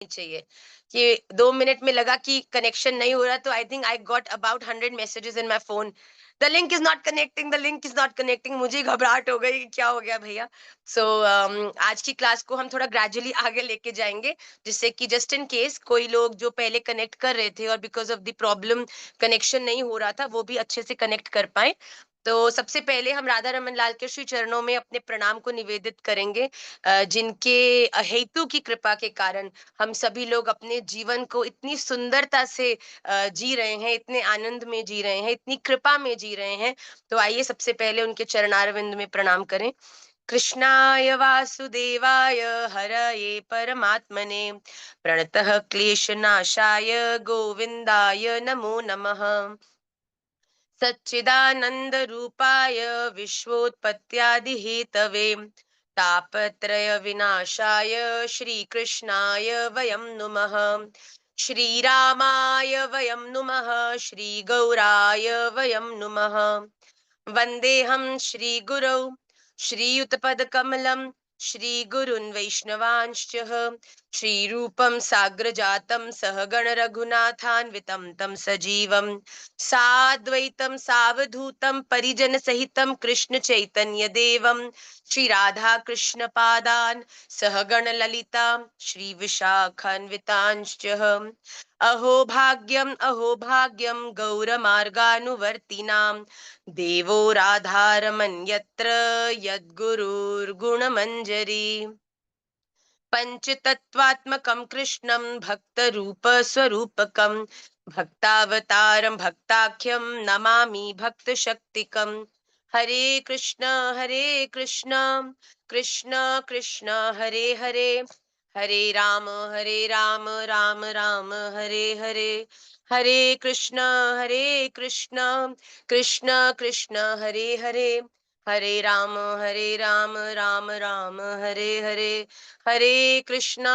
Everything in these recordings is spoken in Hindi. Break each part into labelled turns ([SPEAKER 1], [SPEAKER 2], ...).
[SPEAKER 1] चाहिए कि 2 मिनट में लगा कि कनेक्शन नहीं हो रहा, तो I think I got about 100 messages in my phone, the link is not connecting, the link is not connecting. मुझे घबराहट हो गई कि क्या हो गया भैया। सो आज की क्लास को हम थोड़ा ग्रेजुअली आगे लेके जाएंगे, जिससे कि जस्ट इन केस कोई लोग जो पहले कनेक्ट कर रहे थे और because of the problem connection नहीं हो रहा था, वो भी अच्छे से कनेक्ट कर पाए। तो सबसे पहले हम राधा रमन लाल के श्री चरणों में अपने प्रणाम को निवेदित करेंगे, जिनके हेतु की कृपा के कारण हम सभी लोग अपने जीवन को इतनी सुंदरता से जी रहे हैं, इतने आनंद में जी रहे हैं, इतनी कृपा में जी रहे हैं। तो आइए सबसे पहले उनके चरणारविंद में प्रणाम करें। कृष्णाय वासुदेवाय हरये परमात्मने प्रणतः क्लेशनाशाय गोविन्दाय नमो नमः। सच्चिदानंद रूपाय विश्वोत्पत्त्यादिहेतवे तापत्रय विनाशाय श्रीकृष्णाय वयं नुमः। श्रीरामाय वयं नुमः, श्रीगौराय वयं नुमः। वन्देऽहं श्रीगुरौ श्रीयुतपदकमलं श्रीगुरुन् वैष्णवांश्च श्रीरूपं साग्रजातं सहगण रघुनाथान्वितं तं सजीवं साद्वैतं सावधूतं परिजनसहितं कृष्ण चैतन्य देवं श्री राधा कृष्ण पादान् सहगण ललिता श्री विशाखान्वितांश्च। अहो भाग्यं गौरमार्गानुवर्तिनां देवो राधारमन् यत्र यद्गुरुर्गुणमञ्जरी। पंचतत्वात्मकं कृष्णं भक्तरूपस्वरूपकं भक्तावतारं भक्ताख्यं नमामि भक्तशक्तिकं। हरे कृष्ण कृष्ण कृष्ण हरे हरे, हरे राम राम राम हरे हरे। हरे कृष्ण कृष्ण कृष्ण हरे हरे, हरे राम राम राम हरे हरे। हरे कृष्णा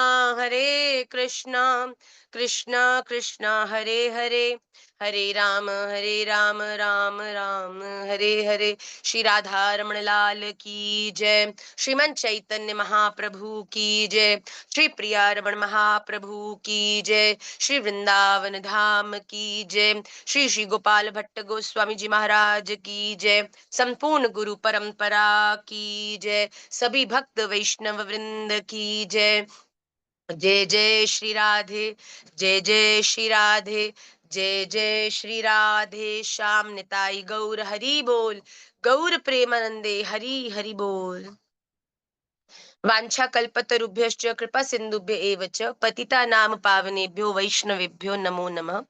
[SPEAKER 1] कृष्णा कृष्णा हरे हरे, हरे राम राम राम हरे हरे। श्री राधा रमण लाल की जय, श्रीमन चैतन्य महाप्रभु की जय, श्री प्रिया रमण महाप्रभु की जय, श्री वृंदावन धाम की जय, श्री श्री गोपाल भट्ट गोस्वामी जी महाराज की जय, संपूर्ण गुरु परंपरा की जय, सभी भक्त वैष्णव वृंद की जय। जय जय श्री राधे, जय जय श्री राधे, जय जय श्री राधे श्याम निताई गौर हरि बोल, गौर प्रेमानंदे हरि हरि बोल। वांछा कल्पतरुभ्यश्च कृपा सिंधुभ्य एव च पतिता नाम पावनेभ्यो वैष्णवेभ्यो नमो नमः।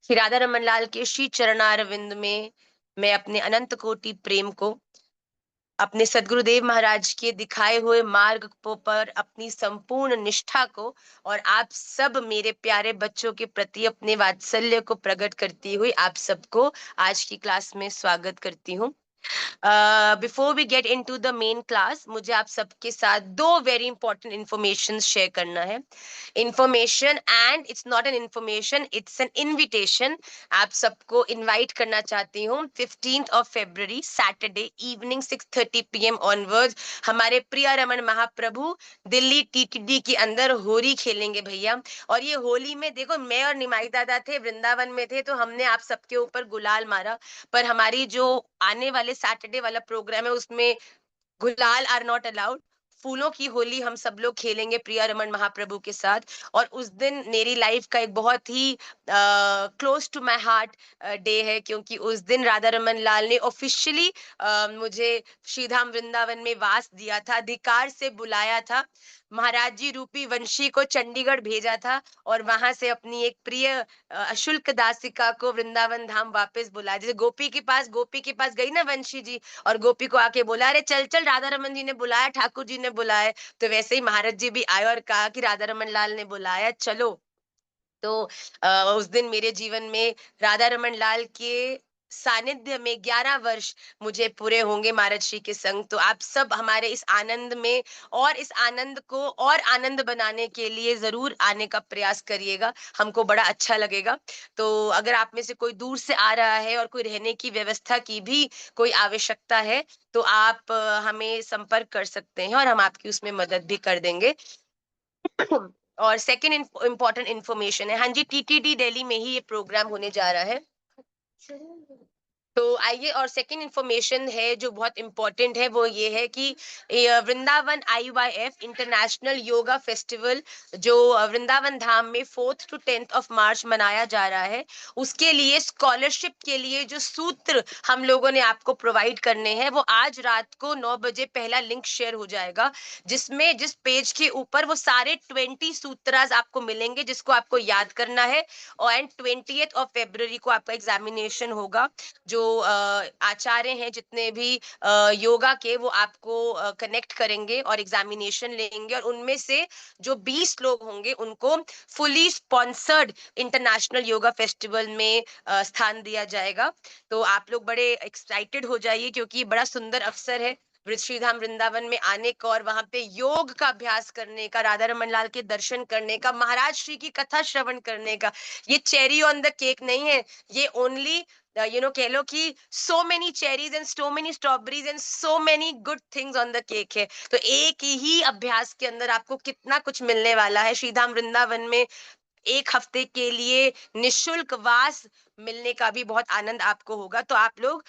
[SPEAKER 1] श्री राधा रमन लाल के श्री चरणारविंद में मैं अपने अनंत कोटि प्रेम को, अपने सदगुरुदेव महाराज के दिखाए हुए मार्ग पर अपनी संपूर्ण निष्ठा को और आप सब मेरे प्यारे बच्चों के प्रति अपने वात्सल्य को प्रकट करती हुई आप सबको आज की क्लास में स्वागत करती हूँ। Before we get into the main class, मुझे आप सबके साथ दो वेरी इंपॉर्टेंट इंफॉर्मेशन शेयर करना है। Information, and it's not an information, it's an invitation. आप सबको इनवाइट करना चाहती हूँ 15 फरवरी सैटरडे इवनिंग 6:30 PM ऑनवर्ड्स हमारे प्रिया रमन महाप्रभु दिल्ली टीटीडी के अंदर होली खेलेंगे भैया। और ये होली में देखो, मैं और निमाई दादा थे, वृंदावन में थे, तो हमने आप सबके ऊपर गुलाल मारा, पर हमारी जो आने वाले सैटरडे वाला प्रोग्राम है उसमें गुलाल आर नॉट अलाउड। फूलों की होली हम सब लोग खेलेंगे प्रिया रमन महाप्रभु के साथ। और उस दिन मेरी लाइफ का एक बहुत ही close to my heart day है, क्योंकि उस दिन राधा रमन लाल ने ऑफिशियली मुझे श्रीधाम वृंदावन में वास दिया था, अधिकार से बुलाया था, महाराज जी रूपी वंशी को चंडीगढ़ भेजा था, और वहां से अपनी एक प्रिय अशुल्क दासिका को वृंदावन धाम वापस बुलाया। जैसे गोपी के पास गई ना वंशी जी, और गोपी को आके बोला, अरे चल चल राधा रमन जी ने बुलाया, ठाकुर जी ने बुलाया, तो वैसे ही महाराज जी भी आए और कहा कि राधा रमन लाल ने बुलाया, चलो। तो उस दिन मेरे जीवन में राधा रमन लाल के सानिध्य में 11 वर्ष मुझे पूरे होंगे महाराज श्री के संग। तो आप सब हमारे इस आनंद में और इस आनंद को और आनंद बनाने के लिए जरूर आने का प्रयास करिएगा, हमको बड़ा अच्छा लगेगा। तो अगर आप में से कोई दूर से आ रहा है और कोई रहने की व्यवस्था की भी कोई आवश्यकता है, तो आप हमें संपर्क कर सकते हैं और हम आपकी उसमें मदद भी कर देंगे। और सेकंड इम्पोर्टेंट इन्फॉर्मेशन है, हाँ जी, टीटीडी दिल्ली में ही ये प्रोग्राम होने जा रहा है। तो आइए, और सेकंड इन्फॉर्मेशन है जो बहुत इम्पोर्टेंट है, वो ये है कि वृंदावन आईवाईएफ इंटरनेशनल योगा फेस्टिवल जो वृंदावन धाम में 4th to 10th of March मनाया जा रहा है, उसके लिए स्कॉलरशिप के लिए जो सूत्र हम लोगों ने आपको प्रोवाइड करने हैं, वो आज रात को 9 बजे पहला लिंक शेयर हो जाएगा, जिसमें जिस पेज के ऊपर वो सारे 20 सूत्रास आपको मिलेंगे, जिसको आपको याद करना है। और एंड 20th of February को आपका एग्जामिनेशन होगा। जो आचार्य हैं जितने भी योगा के, वो आपको कनेक्ट करेंगे और एग्जामिनेशन लेंगे, और उनमें से जो 20 लोग होंगे उनको fully sponsored international yoga festival में स्थान दिया जाएगा। तो आप लोग बड़े एक्साइटेड हो जाइए, क्योंकि ये बड़ा सुंदर अवसर है श्रीधाम वृंदावन में आने का और वहां पे योग का अभ्यास करने का, राधा रमन लाल के दर्शन करने का, महाराज श्री की कथा श्रवण करने का। ये चेरी ऑन द केक नहीं है, ये ओनली कह लो कि so many cherries and so many strawberries and so many good things on the cake है। तो एक ही अभ्यास के अंदर आपको कितना कुछ मिलने वाला है। श्रीधाम वृंदावन में 1 हफ्ते के लिए निशुल्क वास मिलने का भी बहुत आनंद आपको होगा। तो आप लोग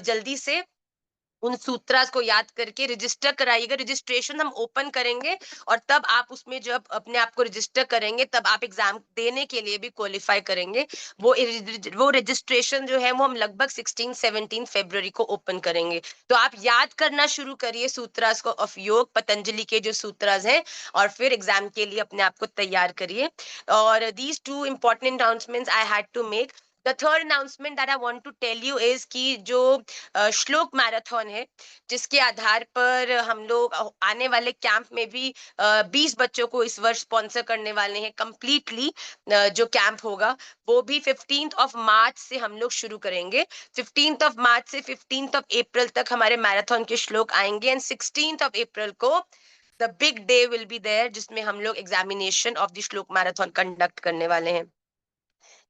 [SPEAKER 1] जल्दी से उन सूत्रास को याद करके रजिस्टर कराइएगा। रजिस्ट्रेशन हम ओपन करेंगे, और तब आप उसमें जब अपने आप को रजिस्टर करेंगे, तब आप एग्जाम देने के लिए भी क्वालिफाई करेंगे। वो रजिस्ट्रेशन जो है वो हम लगभग 16-17 फरवरी को ओपन करेंगे। तो आप याद करना शुरू करिए सूत्रास को ऑफ योग, पतंजलि के जो सूत्रास हैं, और फिर एग्जाम के लिए अपने आप को तैयार करिए। और these two important announcements I had to make. The third announcement that I want to tell you is कि जो श्लोक मैराथन है, जिसके आधार पर हम लोग आने वाले कैंप में भी 20 बच्चों को इस वर्ष स्पॉन्सर करने वाले हैं कंप्लीटली। जो कैंप होगा वो भी 15th of March से हम लोग शुरू करेंगे। 15th of March से 15th of April तक हमारे मैराथन के श्लोक आएंगे, एंड 16th of April को the big day will be there, जिसमें हम लोग examination of the shlok marathon conduct करने वाले हैं।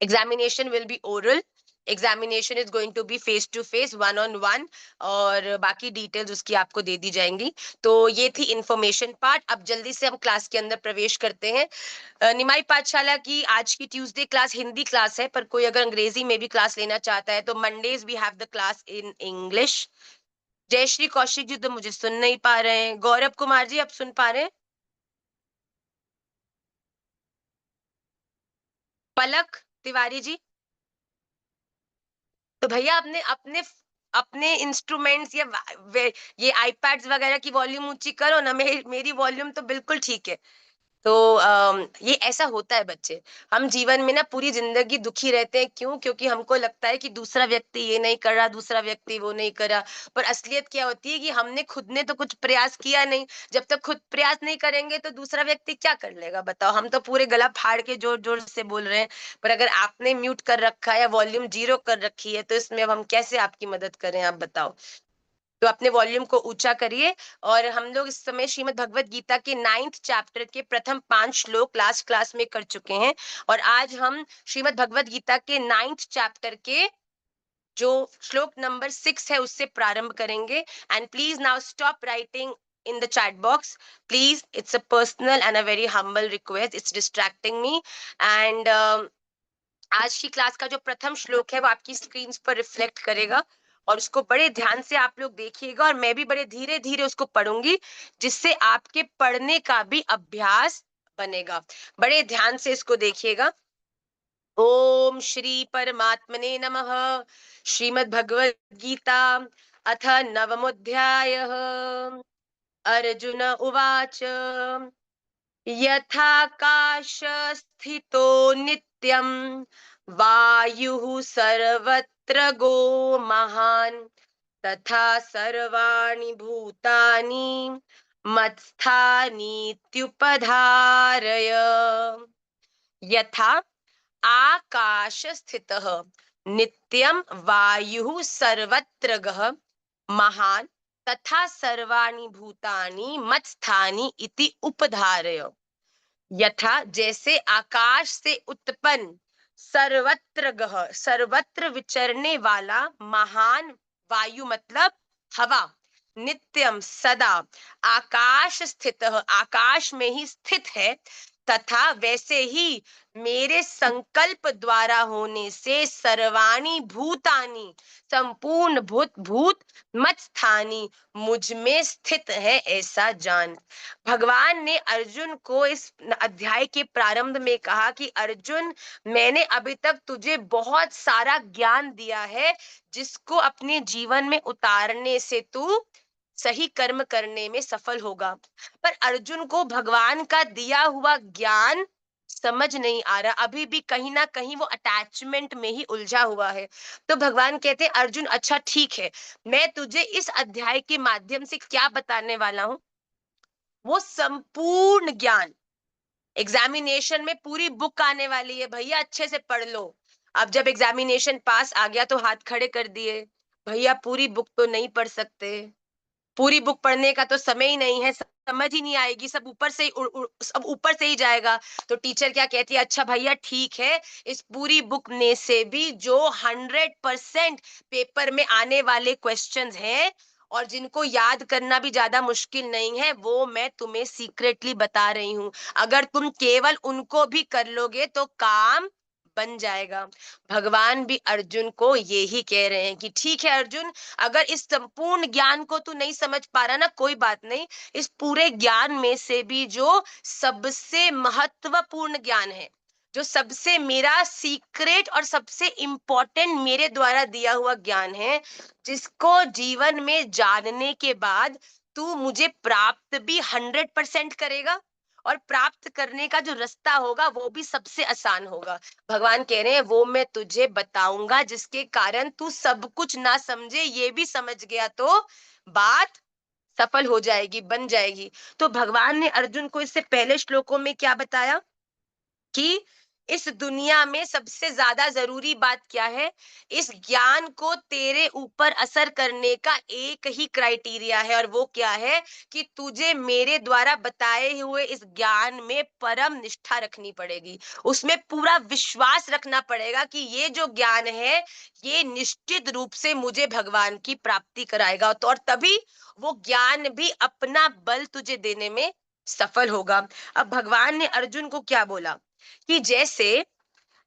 [SPEAKER 1] Examination will be oral. Examination is going to be face to face, one on one, और बाकी डिटेल्स उसकी आपको दे दी जाएंगी। तो ये थी इंफॉर्मेशन पार्ट। अब जल्दी से हम क्लास के अंदर प्रवेश करते हैं। निमाई पाठशाला की आज की ट्यूसडे क्लास हिंदी क्लास है, पर कोई अगर अंग्रेजी में भी क्लास लेना चाहता है तो Mondays we have the class in English. Jayashree Kaushik ji तो मुझे सुन नहीं पा रहे हैं। गौरव कुमार जी, आप सुन पा रहे हैं? पलक तिवारी जी, तो भैया अपने अपने अपने इंस्ट्रूमेंट्स या ये आईपैड्स वगैरह की वॉल्यूम ऊंची करो ना। मेरी वॉल्यूम तो बिल्कुल ठीक है। तो ये ऐसा होता है बच्चे। हम जीवन में ना पूरी जिंदगी दुखी रहते हैं, क्यों? क्योंकि हमको लगता है कि दूसरा व्यक्ति ये नहीं कर रहा, दूसरा व्यक्ति वो नहीं कर रहा। पर असलियत क्या होती है कि हमने खुद ने तो कुछ प्रयास किया नहीं। जब तक खुद प्रयास नहीं करेंगे तो दूसरा व्यक्ति क्या कर लेगा, बताओ? हम तो पूरे गला फाड़ के जोर जोर से बोल रहे हैं, पर अगर आपने म्यूट कर रखा है या वॉल्यूम 0 कर रखी है, तो इसमें अब हम कैसे आपकी मदद करें, आप बताओ? तो अपने वॉल्यूम को ऊंचा करिए। और हम लोग इस समय श्रीमद् भगवत गीता के 9th चैप्टर के प्रथम 5 श्लोक लास्ट क्लास में कर चुके हैं, और आज हम श्रीमद् भगवत गीता के 9th चैप्टर के जो श्लोक नंबर 6 है उससे प्रारंभ करेंगे। And please now stop writing in the chat box, please. It's a personal and a very humble request. It's distracting me. And आज की क्लास का जो प्रथम श्लोक है वो आपकी स्क्रीन पर रिफ्लेक्ट करेगा, और उसको बड़े ध्यान से आप लोग देखिएगा, और मैं भी बड़े धीरे धीरे उसको पढ़ूंगी, जिससे आपके पढ़ने का भी अभ्यास बनेगा। बड़े ध्यान से इसको देखिएगा। ओम श्री परमात्मने नमः। श्रीमद् भगवद गीता अथ नवमोऽध्यायः। अर्जुन उवाच यथाकाशस्थितो नित्यं वायुः सर्वत्र गो महान्, तथा सर्वाणि भूतानि मत्स्थानीत्युपधारय। यथा आकाशस्थितः नित्यं वायुः सर्वत्र गः महान्, तथा सर्वाणि भूतानि मत्स्थानि इति उपधारय। यथा जैसे आकाश से उत्पन्न, सर्वत्र गह सर्वत्र विचरने वाला, महान वायु मतलब हवा, नित्यम सदा, आकाश स्थित आकाश में ही स्थित है, तथा वैसे ही मेरे संकल्प द्वारा होने से सर्वाणि भूतानि, संपूर्ण भूत भूत मत स्थानी, मुझ में स्थित है ऐसा जान। भगवान ने अर्जुन को इस अध्याय के प्रारंभ में कहा कि अर्जुन, मैंने अभी तक तुझे बहुत सारा ज्ञान दिया है, जिसको अपने जीवन में उतारने से तू सही कर्म करने में सफल होगा। पर अर्जुन को भगवान का दिया हुआ ज्ञान समझ नहीं आ रहा, अभी भी कहीं ना कहीं वो अटैचमेंट में ही उलझा हुआ है। तो भगवान कहते हैं, अर्जुन अच्छा ठीक है, मैं तुझे इस अध्याय के माध्यम से क्या बताने वाला हूं, वो संपूर्ण ज्ञान। एग्जामिनेशन में पूरी बुक आने वाली है भैया, अच्छे से पढ़ लो। अब जब एग्जामिनेशन पास आ गया तो हाथ खड़े कर दिए, भैया पूरी बुक तो नहीं पढ़ सकते, पूरी बुक पढ़ने का तो समय ही नहीं है, समझ ही नहीं आएगी, सब ऊपर से ही सब ऊपर से ही जाएगा। तो टीचर क्या कहती है, अच्छा भैया ठीक है, इस पूरी बुक में से भी जो 100% पेपर में आने वाले क्वेश्चंस हैं और जिनको याद करना भी ज्यादा मुश्किल नहीं है, वो मैं तुम्हें सीक्रेटली बता रही हूँ। अगर तुम केवल उनको भी कर लोगे तो काम बन जाएगा। भगवान भी अर्जुन को यही कह रहे हैं कि ठीक है अर्जुन, अगर इस संपूर्ण ज्ञान को तू नहीं समझ पा रहा ना, कोई बात नहीं, इस पूरे ज्ञान में से भी जो सबसे महत्वपूर्ण ज्ञान है, जो सबसे मेरा सीक्रेट और सबसे इंपॉर्टेंट मेरे द्वारा दिया हुआ ज्ञान है, जिसको जीवन में जानने के बाद तू मुझे प्राप्त भी 100% करेगा, और प्राप्त करने का जो रास्ता होगा वो भी सबसे आसान होगा। भगवान कह रहे हैं वो मैं तुझे बताऊंगा, जिसके कारण तू सब कुछ ना समझे ये भी समझ गया तो बात सफल हो जाएगी, बन जाएगी। तो भगवान ने अर्जुन को इससे पहले श्लोकों में क्या बताया कि इस दुनिया में सबसे ज्यादा जरूरी बात क्या है, इस ज्ञान को तेरे ऊपर असर करने का एक ही क्राइटेरिया है, और वो क्या है कि तुझे मेरे द्वारा बताए हुए इस ज्ञान में परम निष्ठा रखनी पड़ेगी, उसमें पूरा विश्वास रखना पड़ेगा कि ये जो ज्ञान है ये निश्चित रूप से मुझे भगवान की प्राप्ति कराएगा, तो और तभी वो ज्ञान भी अपना बल तुझे देने में सफल होगा। अब भगवान ने अर्जुन को क्या बोला कि जैसे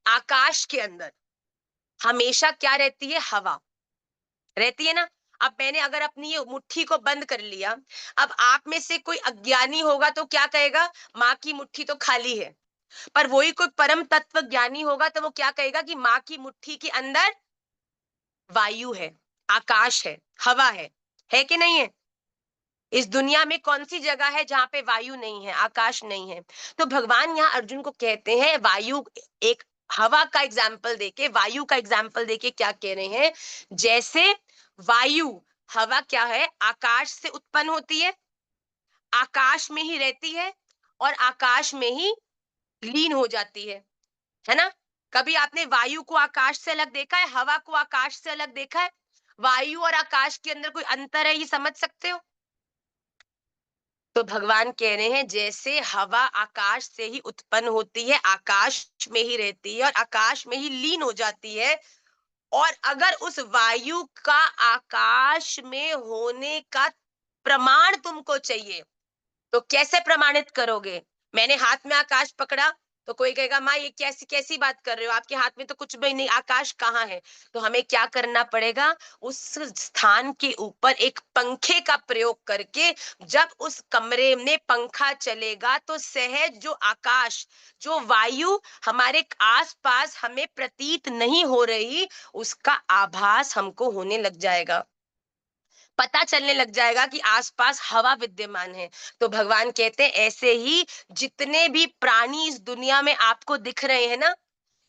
[SPEAKER 1] आकाश के अंदर हमेशा क्या रहती है, हवा रहती है ना। अब मैंने अगर अपनी ये मुट्ठी को बंद कर लिया, अब आप में से कोई अज्ञानी होगा तो क्या कहेगा, माँ की मुट्ठी तो खाली है। पर वही कोई परम तत्व ज्ञानी होगा तो वो क्या कहेगा कि माँ की मुट्ठी के अंदर वायु है, आकाश है कि नहीं है। इस दुनिया में कौन सी जगह है जहां पे वायु नहीं है, आकाश नहीं है। तो भगवान यहाँ अर्जुन को कहते हैं, वायु एक हवा का एग्जाम्पल देके, वायु का एग्जाम्पल देके क्या कह रहे हैं, जैसे वायु, हवा क्या है, आकाश से उत्पन्न होती है, आकाश में ही रहती है और आकाश में ही लीन हो जाती है ना। कभी आपने वायु को आकाश से अलग देखा है, हवा को आकाश से अलग देखा है? वायु और आकाश के अंदर कोई अंतर है, ये समझ सकते हो? तो भगवान कह रहे हैं जैसे हवा आकाश से ही उत्पन्न होती है, आकाश में ही रहती है और आकाश में ही लीन हो जाती है, और अगर उस वायु का आकाश में होने का प्रमाण तुमको चाहिए तो कैसे प्रमाणित करोगे? मैंने हाथ में आकाश पकड़ा तो कोई कहेगा माँ ये कैसी कैसी बात कर रहे हो, आपके हाथ में तो कुछ भी नहीं, आकाश कहाँ है? तो हमें क्या करना पड़ेगा, उस स्थान के ऊपर एक पंखे का प्रयोग करके, जब उस कमरे में पंखा चलेगा तो सहज जो आकाश, जो वायु हमारे आसपास हमें प्रतीत नहीं हो रही, उसका आभास हमको होने लग जाएगा, पता चलने लग जाएगा कि आसपास हवा विद्यमान है। तो भगवान कहते हैं ऐसे ही जितने भी प्राणी इस दुनिया में आपको दिख रहे हैं ना,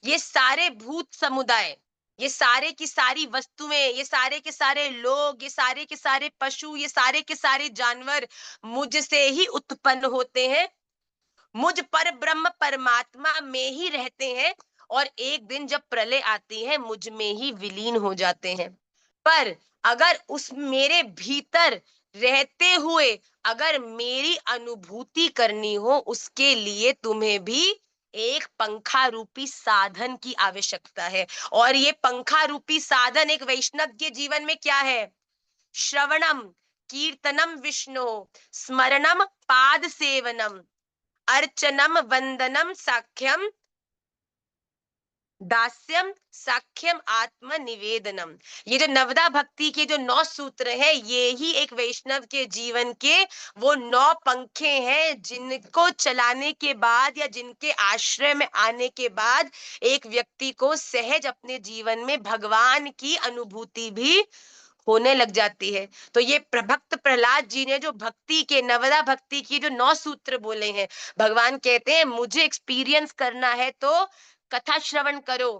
[SPEAKER 1] ये सारे भूत समुदाय, ये सारे की सारी वस्तुएं, ये सारे के सारे लोग, ये सारे के सारे पशु, ये सारे के सारे जानवर मुझसे ही उत्पन्न होते हैं, मुझ पर ब्रह्म परमात्मा में ही रहते हैं, और एक दिन जब प्रलय आती है मुझ में ही विलीन हो जाते हैं। पर अगर उस मेरे भीतर रहते हुए अगर मेरी अनुभूति करनी हो, उसके लिए तुम्हें भी एक पंखा रूपी साधन की आवश्यकता है। और ये पंखा रूपी साधन एक वैष्णव के जीवन में क्या है, श्रवणम कीर्तनम विष्णु, स्मरणम पाद सेवनम, अर्चनम वंदनम साख्यम दास्यम साख्यम आत्म निवेदनम। ये जो नवदा भक्ति के जो 9 सूत्र है, ये ही एक वैष्णव के जीवन के वो 9 पंखे हैं, जिनको चलाने के बाद या जिनके आश्रय में आने के बाद एक व्यक्ति को सहज अपने जीवन में भगवान की अनुभूति भी होने लग जाती है। तो ये भक्त प्रहलाद जी ने जो भक्ति के नवदा भक्ति की जो 9 सूत्र बोले हैं, भगवान कहते हैं मुझे एक्सपीरियंस करना है तो कथा श्रवण करो,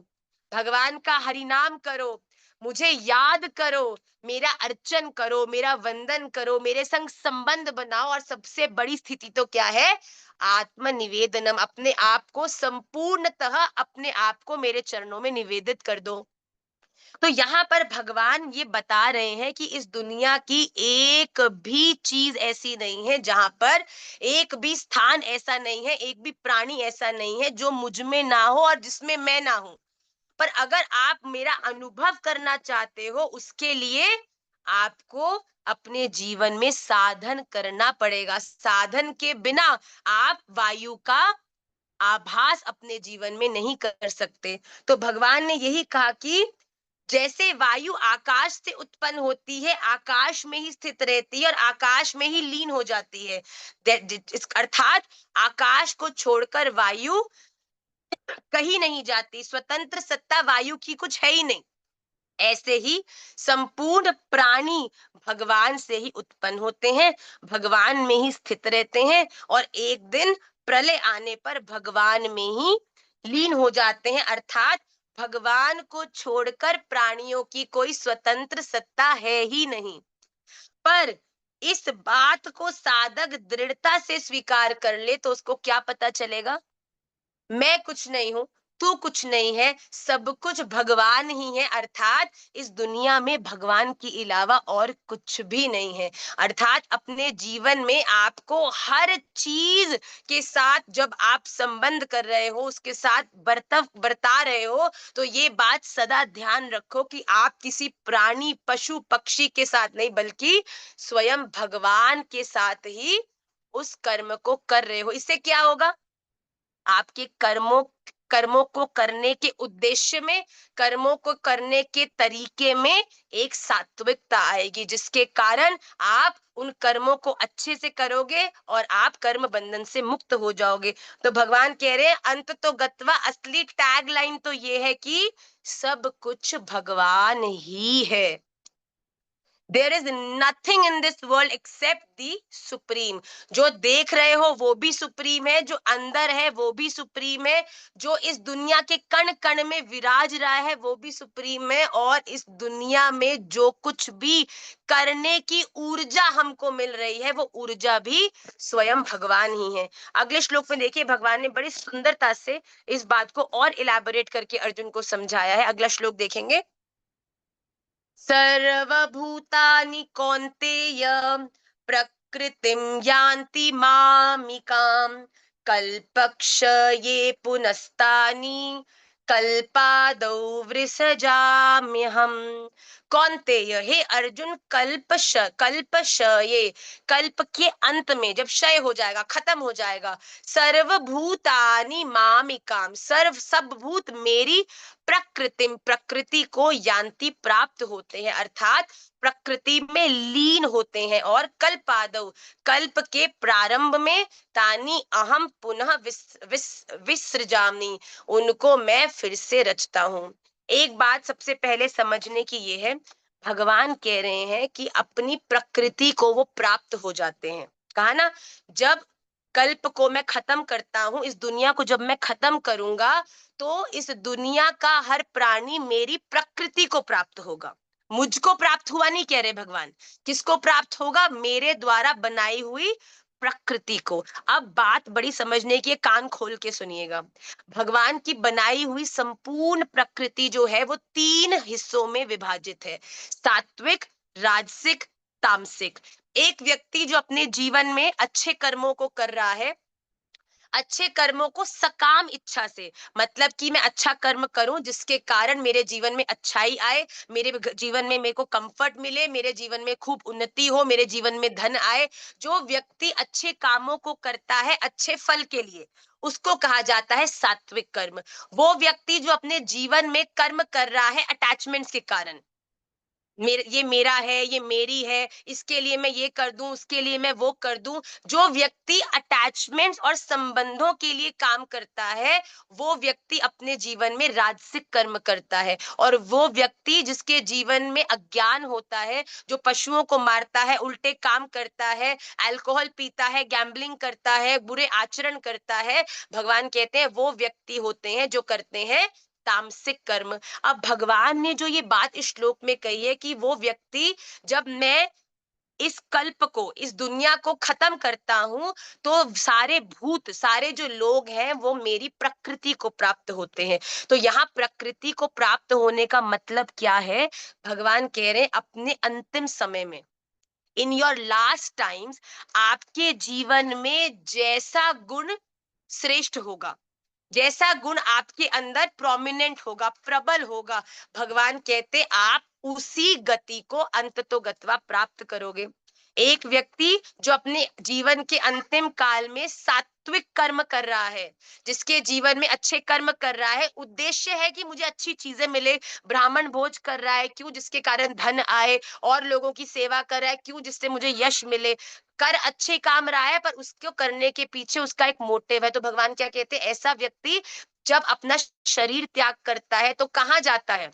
[SPEAKER 1] भगवान का हरि नाम करो, मुझे याद करो, मेरा अर्चन करो, मेरा वंदन करो, मेरे संग संबंध बनाओ, और सबसे बड़ी स्थिति तो क्या है, आत्म निवेदनम, अपने आप को संपूर्णतः अपने आप को मेरे चरणों में निवेदित कर दो। तो यहाँ पर भगवान ये बता रहे हैं कि इस दुनिया की एक भी चीज ऐसी नहीं है जहां पर, एक भी स्थान ऐसा नहीं है, एक भी प्राणी ऐसा नहीं है जो मुझ में ना हो और जिसमें मैं ना हूं। पर अगर आप मेरा अनुभव करना चाहते हो, उसके लिए आपको अपने जीवन में साधन करना पड़ेगा। साधन के बिना आप वायु का आभास अपने जीवन में नहीं कर सकते। तो भगवान ने यही कहा कि जैसे वायु आकाश से उत्पन्न होती है, आकाश में ही स्थित रहती है और आकाश में ही लीन हो जाती है, अर्थात आकाश को छोड़कर वायु कहीं नहीं जाती, स्वतंत्र सत्ता वायु की कुछ है ही नहीं। ऐसे ही संपूर्ण प्राणी भगवान से ही उत्पन्न होते हैं, भगवान में ही स्थित रहते हैं और एक दिन प्रलय आने पर भगवान में ही लीन हो जाते हैं। अर्थात भगवान को छोड़कर प्राणियों की कोई स्वतंत्र सत्ता है ही नहीं। पर इस बात को साधक दृढ़ता से स्वीकार कर ले तो उसको क्या पता चलेगा, मैं कुछ नहीं हूं, तू कुछ नहीं है, सब कुछ भगवान ही है। अर्थात इस दुनिया में भगवान के अलावा और कुछ भी नहीं है। अर्थात अपने जीवन में आपको हर चीज के साथ जब आप संबंध कर रहे हो, उसके साथ बरता रहे हो, तो ये बात सदा ध्यान रखो कि आप किसी प्राणी पशु पक्षी के साथ नहीं, बल्कि स्वयं भगवान के साथ ही उस कर्म को कर रहे हो। इससे क्या होगा, आपके कर्मों कर्मों को करने के उद्देश्य में, कर्मों को करने के तरीके में एक सात्विकता आएगी, जिसके कारण आप उन कर्मों को अच्छे से करोगे और आप कर्म बंधन से मुक्त हो जाओगे। तो भगवान कह रहे हैं अंत तो गत्वा, असली टैग लाइन तो ये है कि सब कुछ भगवान ही है। There is nothing in this world except the supreme. जो देख रहे हो वो भी सुप्रीम है, जो अंदर है वो भी सुप्रीम है, जो इस दुनिया के कण कण में विराज रहा है वो भी सुप्रीम है, और इस दुनिया में जो कुछ भी करने की ऊर्जा हमको मिल रही है वो ऊर्जा भी स्वयं भगवान ही है। अगले श्लोक में देखिए भगवान ने बड़ी सुंदरता से इस बात को और इलैबोरेट करके अर्जुन को समझाया है। अगला श्लोक देखेंगे, सर्वभूतानि कौन्तेय प्रकृतिं यान्ति मामिकाम् कल्पक्षये पुनस्तानि कल्पादौ वृषजाम्यहम्। कौन्तेय, हे अर्जुन, कल्पक्षये, कल्प के अंत में जब क्षय हो जाएगा, खत्म हो जाएगा, सर्वभूतानि मामिकाम, सर्व सब भूत मेरी प्रकृतिम, प्रकृति को यान्ति, प्राप्त होते हैं, अर्थात प्रकृति में लीन होते हैं, और कल्पादौ, कल्प के प्रारंभ में, तानी अहम पुनः विसृजामि, उनको मैं फिर से रचता हूँ। एक बात सबसे पहले समझने की ये है, भगवान कह रहे हैं कि अपनी प्रकृति को वो प्राप्त हो जाते हैं। कहा ना, जब कल्प को मैं खत्म करता हूं, इस दुनिया को जब मैं खत्म करूंगा, तो इस दुनिया का हर प्राणी मेरी प्रकृति को प्राप्त होगा। मुझको प्राप्त हुआ नहीं कह रहे भगवान, किसको प्राप्त होगा, मेरे द्वारा बनाई हुई प्रकृति को। अब बात बड़ी समझने की है, कान खोल के सुनिएगा। भगवान की बनाई हुई संपूर्ण प्रकृति जो है वो 3 हिस्सों में विभाजित है, सात्विक, राजसिक, तामसिक। एक व्यक्ति जो अपने जीवन में अच्छे कर्मों को कर रहा है, अच्छे कर्मों को सकाम इच्छा से, मतलब कि मैं अच्छा कर्म करूं जिसके कारण मेरे जीवन में अच्छाई आए, मेरे जीवन में मेरे को कंफर्ट मिले, मेरे जीवन में खूब उन्नति हो, मेरे जीवन में धन आए। जो व्यक्ति अच्छे कामों को करता है अच्छे फल के लिए, उसको कहा जाता है सात्विक कर्म। वो व्यक्ति जो अपने जीवन में कर्म कर रहा है अटैचमेंट्स के कारण, मेरे ये मेरा है, ये मेरी है, इसके लिए मैं ये कर दूं, उसके लिए मैं वो कर दूं। जो व्यक्ति अटैचमेंट्स और संबंधों के लिए काम करता है, वो व्यक्ति अपने जीवन में राजसिक कर्म करता है। और वो व्यक्ति जिसके जीवन में अज्ञान होता है, जो पशुओं को मारता है, उल्टे काम करता है, अल्कोहल पीता है, गैम्बलिंग करता है, बुरे आचरण करता है, भगवान कहते हैं वो व्यक्ति होते हैं जो करते हैं तामसिक कर्म। अब भगवान ने जो ये बात इस श्लोक में कही है कि वो व्यक्ति, जब मैं इस कल्प को, इस दुनिया को खत्म करता हूं, तो सारे भूत, सारे जो लोग हैं वो मेरी प्रकृति को प्राप्त होते हैं। तो यहाँ प्रकृति को प्राप्त होने का मतलब क्या है? भगवान कह रहे हैं अपने अंतिम समय में, इन योर लास्ट टाइम्स, आपके जीवन में जैसा गुण श्रेष्ठ होगा, जैसा गुण आपके अंदर प्रोमिनेंट होगा, प्रबल होगा, भगवान कहते आप उसी गति को अंत तो गत्वा प्राप्त करोगे। एक व्यक्ति जो अपने जीवन के अंतिम काल में सात्विक कर्म कर रहा है, जिसके जीवन में अच्छे कर्म कर रहा है, उद्देश्य है कि मुझे अच्छी चीजें मिले, ब्राह्मण भोज कर रहा है क्यों? जिसके कारण धन आए, और लोगों की सेवा कर रहा है क्यों? जिससे मुझे यश मिले। कर अच्छे काम रहा है, पर उसको करने के पीछे उसका एक मोटिव है। तो भगवान क्या कहते हैं? ऐसा व्यक्ति जब अपना शरीर त्याग करता है तो कहाँ जाता है?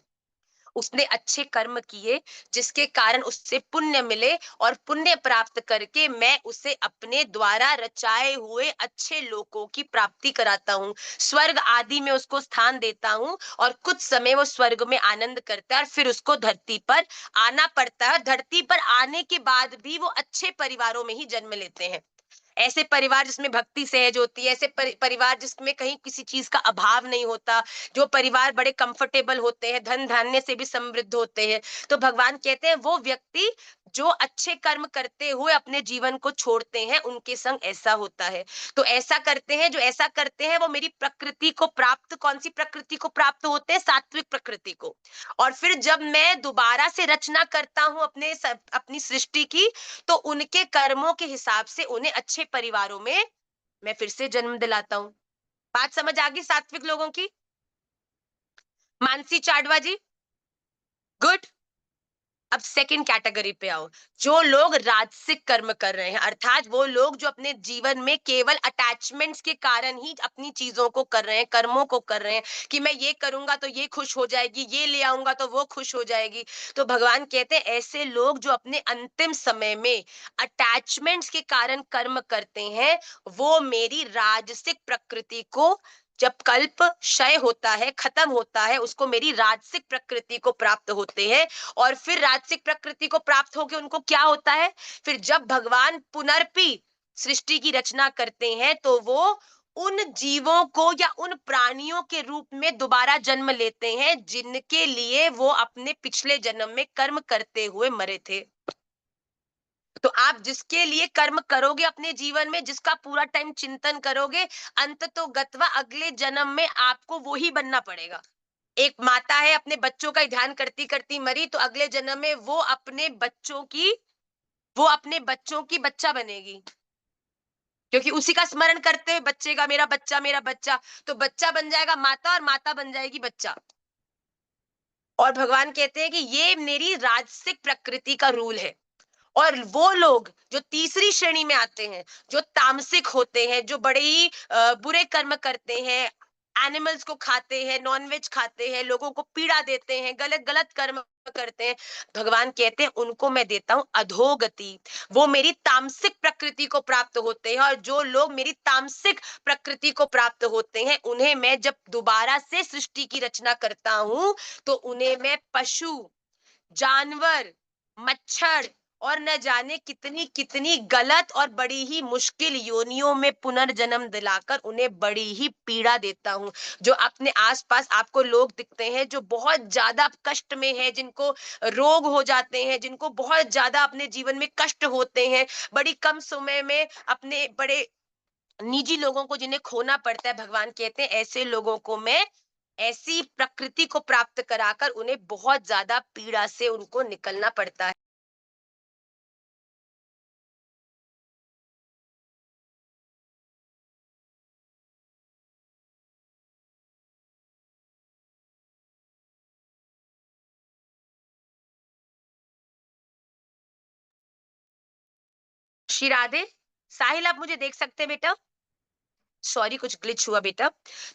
[SPEAKER 1] उसने अच्छे कर्म किए जिसके कारण उससे पुण्य मिले, और पुण्य प्राप्त करके मैं उसे अपने द्वारा रचाए हुए अच्छे लोकों की प्राप्ति कराता हूँ, स्वर्ग आदि में उसको स्थान देता हूँ, और कुछ समय वो स्वर्ग में आनंद करता है, और फिर उसको धरती पर आना पड़ता है। धरती पर आने के बाद भी वो अच्छे परिवारों में ही जन्म लेते हैं। ऐसे परिवार जिसमें भक्ति सहज होती है, ऐसे परिवार जिसमें कहीं किसी चीज का अभाव नहीं होता, जो परिवार बड़े कंफर्टेबल होते हैं, धन धान्य से भी समृद्ध होते हैं। तो भगवान कहते हैं वो व्यक्ति जो अच्छे कर्म करते हुए अपने जीवन को छोड़ते हैं, उनके संग ऐसा होता है। तो ऐसा करते हैं, जो ऐसा करते हैं वो मेरी प्रकृति को प्राप्त, कौन सी प्रकृति को प्राप्त होते हैं? सात्विक प्रकृति को। और फिर जब मैं दोबारा से रचना करता हूं अपनी सृष्टि की, तो उनके कर्मों के हिसाब से उन्हें अच्छे परिवारों में मैं फिर से जन्म दिलाता हूँ। बात समझ आ गई सात्विक लोगों की? मानसी चाडवा जी, गुड। अब सेकंड कैटेगरी पे आओ, जो लोग राजसिक कर्म कर रहे हैं, अर्थात वो लोग जो अपने जीवन में केवल अटैचमेंट्स के कारण ही अपनी चीजों को कर रहे हैं, कर्मों को कर रहे हैं, कि मैं ये करूंगा तो ये खुश हो जाएगी, ये ले आऊंगा तो वो खुश हो जाएगी। तो भगवान कहते हैं ऐसे लोग जो अपने अंतिम समय में अटैचमेंट्स के कारण कर्म करते हैं, वो मेरी राजसिक प्रकृति को, जब कल्प क्षय होता है, खत्म होता है, उसको मेरी राजसिक प्रकृति को प्राप्त होते हैं। और फिर राजसिक प्रकृति को प्राप्त होकर उनको क्या होता है? फिर जब भगवान पुनर्पि सृष्टि की रचना करते हैं, तो वो उन जीवों को या उन प्राणियों के रूप में दोबारा जन्म लेते हैं जिनके लिए वो अपने पिछले जन्म में कर्म करते हुए मरे थे। तो आप जिसके लिए कर्म करोगे अपने जीवन में, जिसका पूरा टाइम चिंतन करोगे, अंत तो गत्वा अगले जन्म में आपको वो ही बनना पड़ेगा। एक माता है, अपने बच्चों का ही ध्यान करती करती मरी, तो अगले जन्म में वो अपने बच्चों की बच्चा बनेगी, क्योंकि उसी का स्मरण करते हुए बच्चे का, मेरा बच्चा, मेरा बच्चा, तो बच्चा बन जाएगा माता, और माता बन जाएगी बच्चा। और भगवान कहते हैं कि ये मेरी राजसिक प्रकृति का रूल है। और वो लोग जो तीसरी श्रेणी में आते हैं, जो तामसिक होते हैं, जो बड़े ही बुरे कर्म करते हैं, एनिमल्स को खाते हैं, नॉनवेज खाते हैं, लोगों को पीड़ा देते हैं, गलत गलत कर्म करते हैं, भगवान कहते हैं उनको मैं देता हूं अधोगति। वो मेरी तामसिक प्रकृति को प्राप्त होते हैं, और जो लोग मेरी तामसिक प्रकृति को प्राप्त होते हैं, उन्हें मैं जब दोबारा से सृष्टि की रचना करता हूं, तो उन्हें मैं पशु, जानवर, मच्छर, और न जाने कितनी कितनी गलत और बड़ी ही मुश्किल योनियों में पुनर्जन्म दिलाकर उन्हें बड़ी ही पीड़ा देता हूँ। जो अपने आसपास आपको लोग दिखते हैं जो बहुत ज्यादा कष्ट में है, जिनको रोग हो जाते हैं, जिनको बहुत ज्यादा अपने जीवन में कष्ट होते हैं, बड़ी कम समय में अपने बड़े निजी लोगों को जिन्हें खोना पड़ता है, भगवान कहते हैं ऐसे लोगों को मैं ऐसी प्रकृति को प्राप्त कराकर उन्हें बहुत ज्यादा पीड़ा से उनको निकलना पड़ता है। श्री राधे। साहिल, आप मुझे देख सकते हैं बेटा? सॉरी, कुछ ग्लिच हुआ बेटा।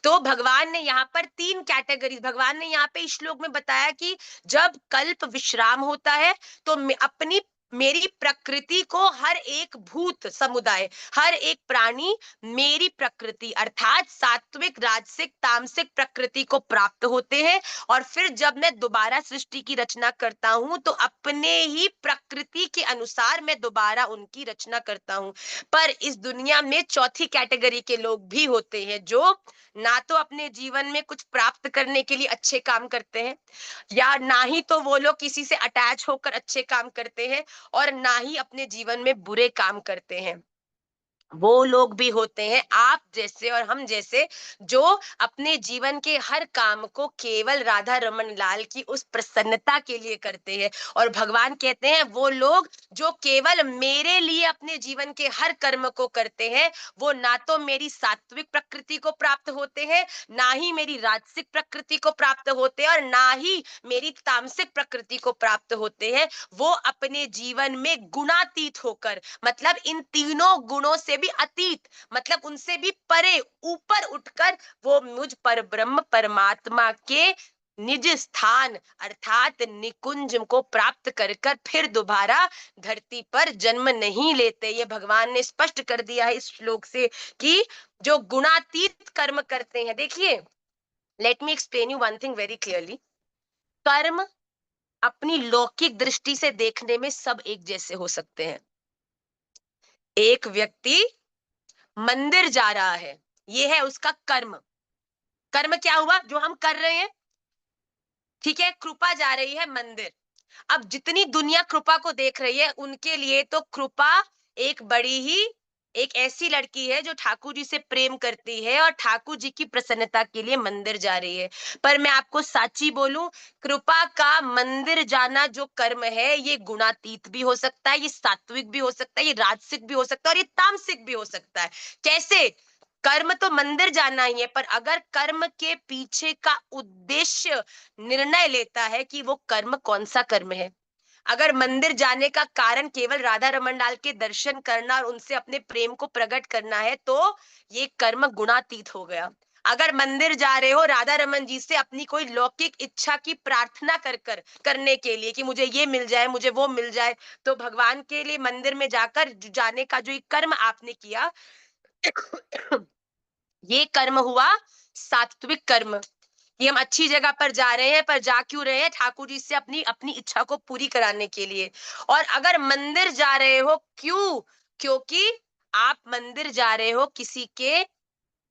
[SPEAKER 1] तो भगवान ने यहाँ पर तीन कैटेगरी, भगवान ने यहाँ पे इस श्लोक में बताया कि जब कल्प विश्राम होता है तो अपनी मेरी प्रकृति को हर एक भूत समुदाय, हर एक प्राणी मेरी प्रकृति अर्थात सात्विक राजसिक तामसिक प्रकृति को प्राप्त होते हैं। और फिर जब मैं दोबारा सृष्टि की रचना करता हूं तो अपने ही प्रकृति के अनुसार मैं दोबारा उनकी रचना करता हूं। पर इस दुनिया में चौथी कैटेगरी के लोग भी होते हैं जो ना तो अपने जीवन में कुछ प्राप्त करने के लिए अच्छे काम करते हैं, या ना ही तो वो लोग किसी से अटैच होकर अच्छे काम करते हैं, और ना ही अपने जीवन में बुरे काम करते हैं। वो लोग भी होते हैं आप जैसे और हम जैसे, जो अपने जीवन के हर काम को केवल राधा रमन लाल की उस प्रसन्नता के लिए करते हैं। और भगवान कहते हैं वो लोग जो केवल मेरे लिए अपने जीवन के हर कर्म को करते हैं, वो ना तो मेरी सात्विक प्रकृति को प्राप्त होते हैं, ना ही मेरी राजसिक प्रकृति को प्राप्त होते हैं, और ना ही मेरी तामसिक प्रकृति को प्राप्त होते हैं। वो अपने जीवन में गुणातीत होकर, मतलब इन तीनों गुणों से भी अतीत, मतलब उनसे भी परे ऊपर उठकर वो मुझ पर ब्रह्म परमात्मा के निज स्थान अर्थात निकुंज को प्राप्त कर कर फिर दोबारा धरती पर जन्म नहीं लेते। ये भगवान ने स्पष्ट कर दिया है इस श्लोक से कि जो गुणातीत कर्म करते हैं, देखिए, let me explain you one thing very clearly. कर्म अपनी लौकिक दृष्टि से देखने में सब एक जैसे हो सकते हैं। एक व्यक्ति मंदिर जा रहा है, ये है उसका कर्म। कर्म क्या हुआ? जो हम कर रहे हैं, ठीक है, कृपा जा रही है मंदिर। अब जितनी दुनिया कृपा को देख रही है उनके लिए तो कृपा एक बड़ी ही, एक ऐसी लड़की है जो ठाकुर जी से प्रेम करती है और ठाकुर जी की प्रसन्नता के लिए मंदिर जा रही है। पर मैं आपको साची बोलूं, कृपा का मंदिर जाना जो कर्म है, ये गुणातीत भी हो सकता है, ये सात्विक भी हो सकता है, ये राजसिक भी हो सकता है, और ये तामसिक भी हो सकता है। कैसे? कर्म तो मंदिर जाना ही है, पर अगर कर्म के पीछे का उद्देश्य निर्णय लेता है कि वो कर्म कौन सा कर्म है। अगर मंदिर जाने का कारण केवल राधा रमन लाल के दर्शन करना और उनसे अपने प्रेम को प्रकट करना है, तो ये कर्म गुणातीत हो गया। अगर मंदिर जा रहे हो राधा रमन जी से अपनी कोई लौकिक इच्छा की प्रार्थना कर कर करने के लिए कि मुझे ये मिल जाए, मुझे वो मिल जाए, तो भगवान के लिए मंदिर में जाकर जाने का जो ये कर्म आपने किया, ये कर्म हुआ सात्विक कर्म, कि हम अच्छी जगह पर जा रहे हैं, पर जा क्यों रहे हैं? ठाकुर जी से अपनी अपनी इच्छा को पूरी कराने के लिए। और अगर मंदिर जा रहे हो, क्यों? क्योंकि आप मंदिर जा रहे हो किसी के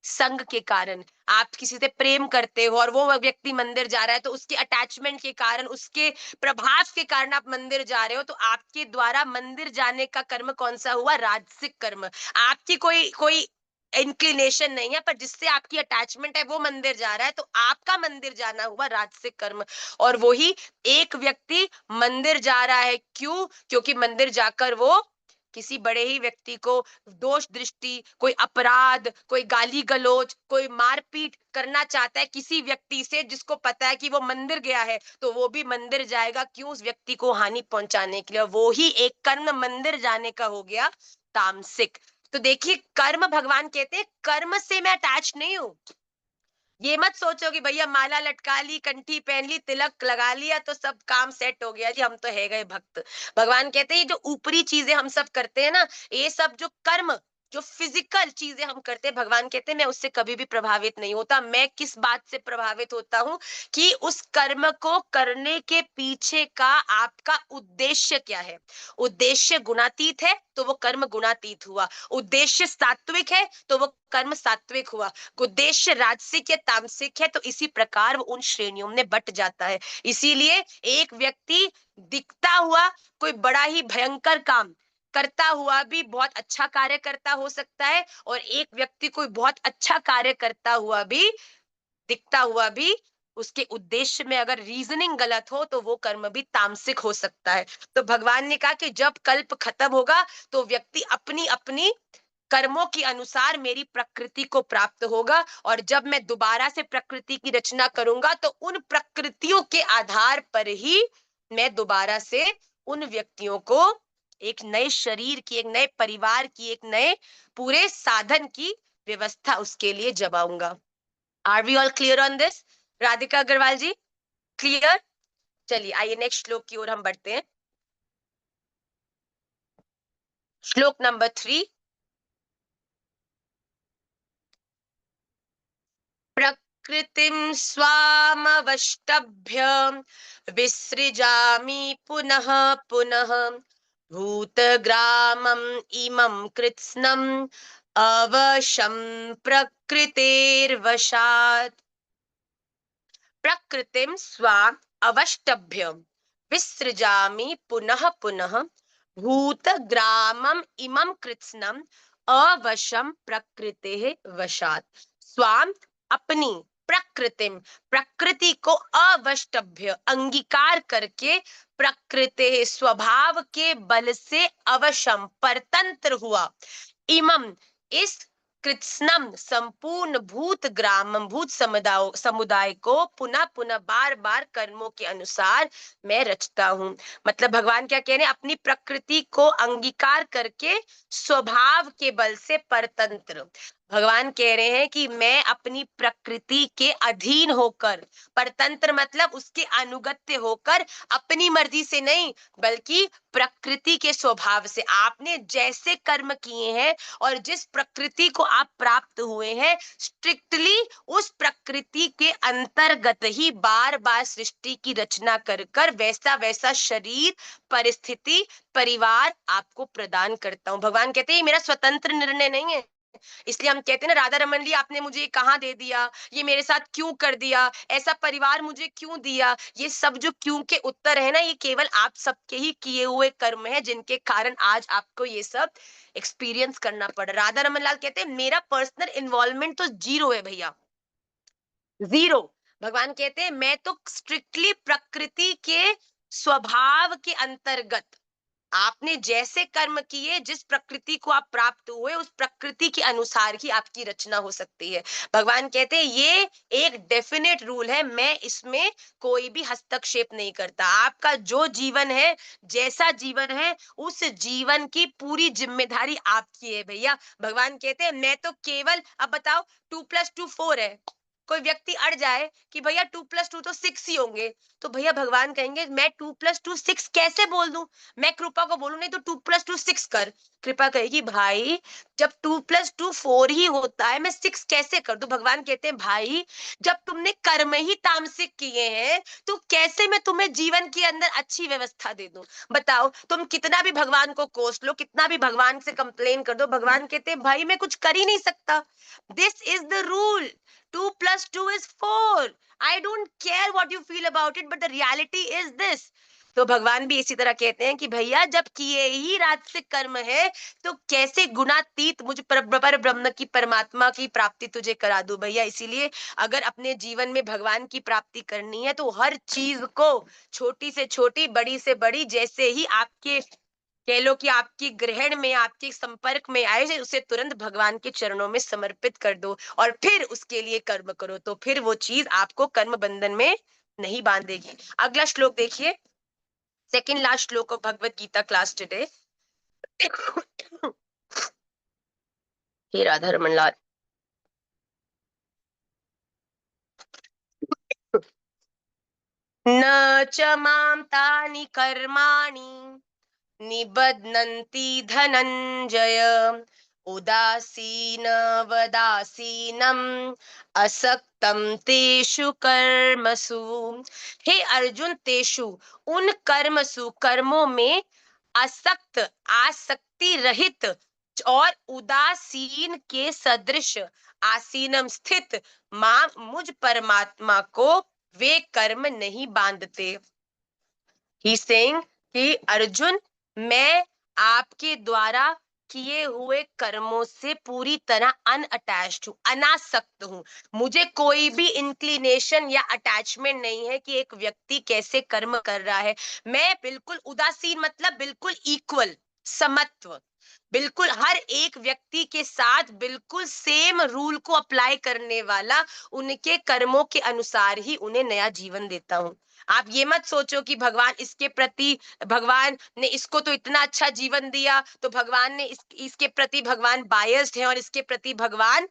[SPEAKER 1] संग के कारण, आप किसी से प्रेम करते हो और वो व्यक्ति मंदिर जा रहा है, तो उसके अटैचमेंट के कारण, उसके प्रभाव के कारण आप मंदिर जा रहे हो, तो आपके द्वारा मंदिर जाने का कर्म कौन सा हुआ? राजसिक कर्म। आपकी कोई कोई इंक्लिनेशन नहीं है, पर जिससे आपकी अटैचमेंट है वो मंदिर जा रहा है, तो आपका मंदिर जाना हुआ राजसिक कर्म। और वही एक व्यक्ति मंदिर जा रहा है, क्यों? क्योंकि मंदिर जाकर वो किसी बड़े ही व्यक्ति को दोष दृष्टि, कोई अपराध, कोई गाली गलौज, कोई मारपीट करना चाहता है किसी व्यक्ति से जिसको पता है कि वो मंदिर गया है, तो वो भी मंदिर जाएगा, क्यों? उस व्यक्ति को हानि पहुंचाने के लिए। वो ही एक कर्म मंदिर जाने का हो गया तामसिक। तो देखिए, कर्म, भगवान कहते हैं कर्म से मैं अटैच नहीं हूं। ये मत सोचो कि भैया माला लटका ली, कंठी पहन ली, तिलक लगा लिया तो सब काम सेट हो गया जी, हम तो है गए भक्त। भगवान कहते हैं ये जो ऊपरी चीजें हम सब करते हैं ना, ये सब जो कर्म, जो फिजिकल चीजें हम करते हैं, भगवान कहते हैं मैं उससे कभी भी प्रभावित नहीं होता। मैं किस बात से प्रभावित होता हूँ? कि उस कर्म को करने के पीछे का आपका उद्देश्य क्या है। उद्देश्य गुणातीत है तो वो कर्म गुणातीत हुआ, उद्देश्य सात्विक है तो वो कर्म सात्विक हुआ, उद्देश्य राजसिक या तामसिक है तो इसी प्रकार वो उन श्रेणियों में बट जाता है। इसीलिए एक व्यक्ति दिखता हुआ कोई बड़ा ही भयंकर काम करता हुआ भी बहुत अच्छा कार्य करता हो सकता है, और एक व्यक्ति कोई बहुत अच्छा कार्य करता हुआ भी, दिखता हुआ भी, उसके उद्देश्य में अगर रीजनिंग गलत हो तो वो कर्म भी तामसिक हो सकता है। तो भगवान ने कहा कि जब कल्प खत्म होगा तो व्यक्ति अपनी अपनी कर्मों के अनुसार मेरी प्रकृति को प्राप्त होगा, और जब मैं दोबारा से प्रकृति की रचना करूंगा तो उन प्रकृतियों के आधार पर ही मैं दोबारा से उन व्यक्तियों को एक नए शरीर की, एक नए परिवार की, एक नए पूरे साधन की व्यवस्था उसके लिए जमाऊंगा। Are we all clear on this? Radhika Agarwal ji, clear? चलिए आइए नेक्स्ट श्लोक की ओर हम बढ़ते हैं। श्लोक नंबर 3। प्रकृतिं स्वामवष्टभ्य विसृजामि पुनः पुनः, भूतग्रामम् इमं कृत्स्नम् अवशं प्रकृतेर्वशात्। प्रकृतिं स्वाम अवष्टभ्य विसृजामि पुनः पुनः, भूतग्रामम् इमं कृत्स्नम् अवशं प्रकृतेः वशात्। स्वाम अपनी, प्रकृतिम प्रकृति को, अवष्टभ्य अंगीकार करके, प्रकृति स्वभाव के बल से, अवशम परतंत्र हुआ, इमम इस, कृत्स्नम संपूर्ण भूत ग्रामम भूत समुदाय समुदाय को, पुनः पुनः बार बार कर्मों के अनुसार मैं रचता हूँ। मतलब भगवान क्या कह रहे हैं, अपनी प्रकृति को अंगीकार करके स्वभाव के बल से परतंत्र। भगवान कह रहे हैं कि मैं अपनी प्रकृति के अधीन होकर, परतंत्र मतलब उसके अनुगत्य होकर, अपनी मर्जी से नहीं बल्कि प्रकृति के स्वभाव से, आपने जैसे कर्म किए हैं और जिस प्रकृति को आप प्राप्त हुए हैं, स्ट्रिक्टली उस प्रकृति के अंतर्गत ही बार बार सृष्टि की रचना कर कर वैसा वैसा शरीर, परिस्थिति, परिवार आपको प्रदान करता हूं। भगवान कहते हैं ये मेरा स्वतंत्र निर्णय नहीं है। इसलिए हम कहते हैं ना, राधा रमन जी आपने मुझे कहाँ दे दिया, ये मेरे साथ क्यों कर दिया, ऐसा परिवार मुझे क्यों दिया, ये सब जो क्यों के उत्तर है ना, ये केवल आप सबके ही किए हुए कर्म है, जिनके कारण आज आपको ये सब एक्सपीरियंस करना पड़ रहा। राधा रमन लाल कहते हैं मेरा पर्सनल इन्वॉल्वमेंट तो जीरो है भैया, जीरो। भगवान कहते हैं मैं तो स्ट्रिक्टली प्रकृति के स्वभाव के अंतर्गत, आपने जैसे कर्म किए, जिस प्रकृति को आप प्राप्त हुए, उस प्रकृति के अनुसार ही आपकी रचना हो सकती है। भगवान कहते हैं ये एक डेफिनेट रूल है, मैं इसमें कोई भी हस्तक्षेप नहीं करता। आपका जो जीवन है, जैसा जीवन है, उस जीवन की पूरी जिम्मेदारी आपकी है भैया। भगवान कहते हैं मैं तो केवल, अब बताओ 2+2 4 है, कोई व्यक्ति अड़ जाए कि भैया 2+2 तो 6 ही होंगे, तो भैया भगवान कहेंगे मैं 2+2 6 कैसे बोल दूं, मैं कृपा को बोलूं नहीं तो 2+2 6 कर। कृपा कहेगी भाई जब 2+2 4 ही होता है, मैं 6 कैसे कर दूं। भगवान कहते हैं भाई जब तुमने कर्म ही तामसिक किए हैं तो कैसे मैं तुम्हें जीवन के अंदर अच्छी व्यवस्था दे दूं। बताओ, तुम कितना भी भगवान को कोस लो, कितना भी भगवान से कंप्लेन कर दो, भगवान कहते हैं भाई मैं कुछ कर ही नहीं सकता। This is the rule, 2+2 is 4। I don't care what you feel about it, but the reality is this। तो भगवान भी इसी तरह कहते हैं कि भैया जब किए ही राजसिक कर्म है तो कैसे गुणातीत मुझ पर ब्रह्म की, परमात्मा की प्राप्ति तुझे करा दूं भैया। इसीलिए अगर अपने जीवन में भगवान की प्राप्ति करनी है तो हर चीज को, छोटी से छोटी, बड़ी से बड़ी, जैसे ही आपके कह लो कि आपकी ग्रहण में, आपके संपर्क में आए, उसे तुरंत भगवान के चरणों में समर्पित कर दो और फिर उसके लिए कर्म करो, तो फिर वो चीज आपको कर्म बंधन में नहीं बांधेगी। अगला श्लोक देखिए, second last shloka of Bhagavad Gita class today. हे राधा रमन लाल, न च माम तानि कर्माणि निबध्नन्ति धनंजय, उदासीन वदासीनम असक्तम तेषु कर्मसु। हे अर्जुन, तेषु उन कर्मसु कर्मों में, असक्त आसक्ति रहित और उदासीन के सदृश, आसीनम स्थित, मां मुझ परमात्मा को वे कर्म नहीं बांधते। ही सेइंग कि अर्जुन, मैं आपके द्वारा किए हुए कर्मों से पूरी तरह अनअटैच्ड हूँ, अनासक्त हूँ। मुझे कोई भी इंक्लिनेशन या अटैचमेंट नहीं है कि एक व्यक्ति कैसे कर्म कर रहा है। मैं बिल्कुल उदासीन, मतलब बिल्कुल इक्वल, समत्व, बिल्कुल हर एक व्यक्ति के साथ बिल्कुल सेम रूल को अप्लाई करने वाला, उनके कर्मों के अनुसार ही उन्हें नया जीवन देता हूँ। आप ये मत सोचो कि भगवान इसके प्रति, भगवान ने इसको तो इतना अच्छा जीवन दिया, तो भगवान ने इसके प्रति भगवान बायस्ड है और इसके प्रति भगवान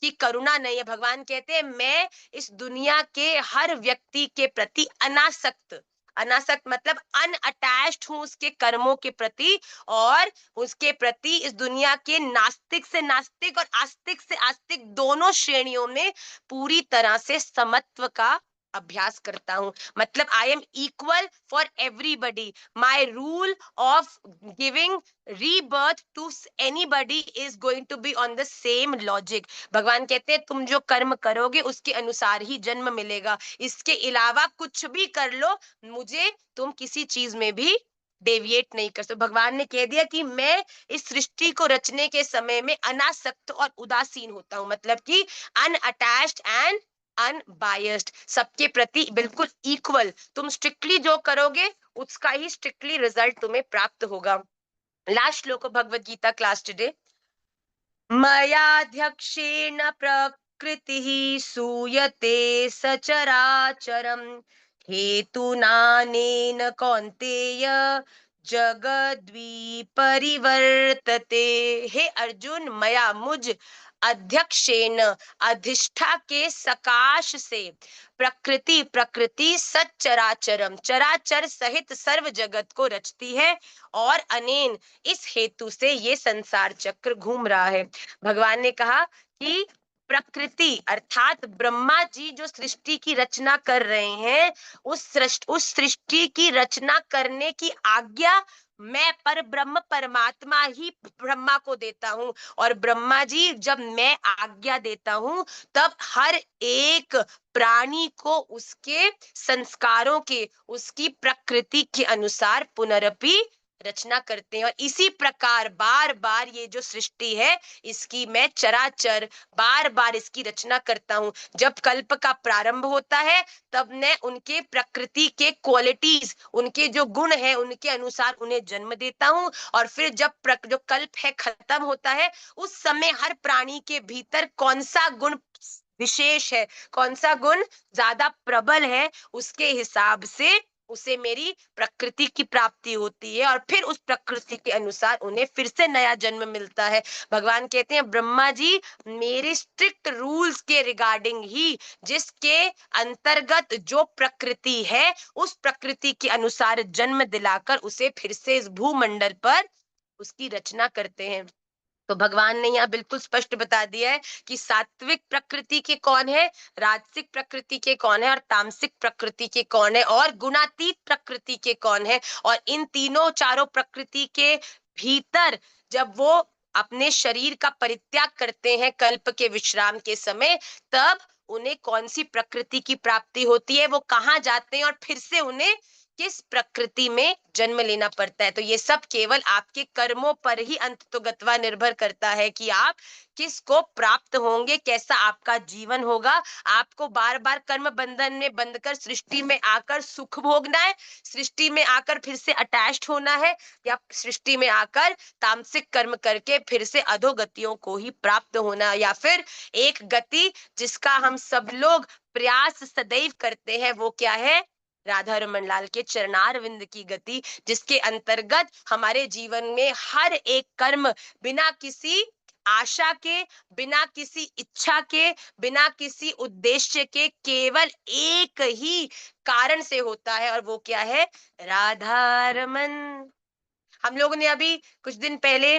[SPEAKER 1] की करुणा नहीं है। भगवान कहते हैं मैं इस दुनिया के हर व्यक्ति के प्रति अनासक्त, अनासक्त मतलब अनअटैच्ड हूँ उसके कर्मों के प्रति, और उसके प्रति इस दुनिया के नास्तिक से नास्तिक और आस्तिक से आस्तिक दोनों श्रेणियों में पूरी तरह से समत्व का अभ्यास करता हूं। मतलब I am equal for everybody. My rule of giving rebirth to anybody is going to be on the same logic. भगवान कहते हैं तुम जो कर्म करोगे उसके अनुसार ही जन्म मिलेगा, इसके अलावा कुछ भी कर लो, मुझे तुम किसी चीज में भी डेविएट नहीं कर सकते। भगवान ने कह दिया कि मैं इस सृष्टि को रचने के समय में अनासक्त और उदासीन होता हूं, मतलब कि अनअटैच्ड एंड अनबायस्ड, सबके प्रति बिल्कुल इक्वल। तुम स्ट्रिक्टली जो करोगे उसका ही स्ट्रिक्टली रिजल्ट तुम्हें प्राप्त होगा। Last shloka of Bhagavad Gita class today. मयाध्यक्षेण प्रकृतिः सूयते सचराचरम् हेतुनानेन कौन्तेय जगद्विपरिवर्तते। हे अर्जुन, मया मुझ अध्यक्षेण अधिष्ठा के सकाश से प्रकृति, प्रकृति सच्चराचरम चराचर सहित सर्व जगत को रचती है, और अनेन इस हेतु से ये संसार चक्र घूम रहा है। भगवान ने कहा कि प्रकृति अर्थात ब्रह्मा जी जो सृष्टि की रचना कर रहे हैं, उस सृष्टि की रचना करने की आज्ञा मैं पर ब्रह्म परमात्मा ही ब्रह्मा को देता हूँ। और ब्रह्मा जी जब मैं आज्ञा देता हूँ तब हर एक प्राणी को उसके संस्कारों के, उसकी प्रकृति के अनुसार पुनरपि रचना करते हैं। और इसी प्रकार बार बार ये जो सृष्टि है इसकी मैं चराचर बार बार इसकी रचना करता हूँ। जब कल्प का प्रारंभ होता है तब मैं उनके प्रकृति के क्वालिटीज, उनके जो गुण है उनके अनुसार उन्हें जन्म देता हूँ। और फिर जब जो कल्प है खत्म होता है, उस समय हर प्राणी के भीतर कौन सा गुण विशेष है, कौन सा गुण ज्यादा प्रबल है, उसके हिसाब से उसे मेरी प्रकृति की प्राप्ति होती है, और फिर उस प्रकृति के अनुसार उन्हें फिर से नया जन्म मिलता है। भगवान कहते हैं ब्रह्मा जी मेरे स्ट्रिक्ट रूल्स के रिगार्डिंग ही, जिसके अंतर्गत जो प्रकृति है उस प्रकृति के अनुसार जन्म दिलाकर उसे फिर से इस भूमंडल पर उसकी रचना करते हैं। तो भगवान ने यहाँ बिल्कुल स्पष्ट बता दिया है कि सात्विक प्रकृति के कौन है, राजसिक प्रकृति के कौन है, और तामसिक प्रकृति के कौन है, और गुणातीत प्रकृति के कौन है। और इन तीनों चारों प्रकृति के भीतर जब वो अपने शरीर का परित्याग करते हैं कल्प के विश्राम के समय, तब उन्हें कौन सी प्रकृति की प्राप्ति होती है, वो कहाँ जाते हैं, और फिर से उन्हें किस प्रकृति में जन्म लेना पड़ता है। तो ये सब केवल आपके कर्मों पर ही अंततोगत्वा निर्भर करता है कि आप किसको प्राप्त होंगे, कैसा आपका जीवन होगा। आपको बार बार कर्म बंधन में बंधकर सृष्टि में आकर सुख भोगना है, सृष्टि में आकर फिर से अटैच्ड होना है, या सृष्टि में आकर तामसिक कर्म करके फिर से अधोगतियों को ही प्राप्त होना, या फिर एक गति जिसका हम सब लोग प्रयास सदैव करते हैं, वो क्या है, राधा रमन लाल के चरणारविंद की गति, जिसके अंतर्गत हमारे जीवन में हर एक कर्म बिना किसी आशा के, बिना किसी इच्छा के, बिना किसी उद्देश्य के, केवल एक ही कारण से होता है, और वो क्या है, राधा रमन। हम लोगों ने अभी कुछ दिन पहले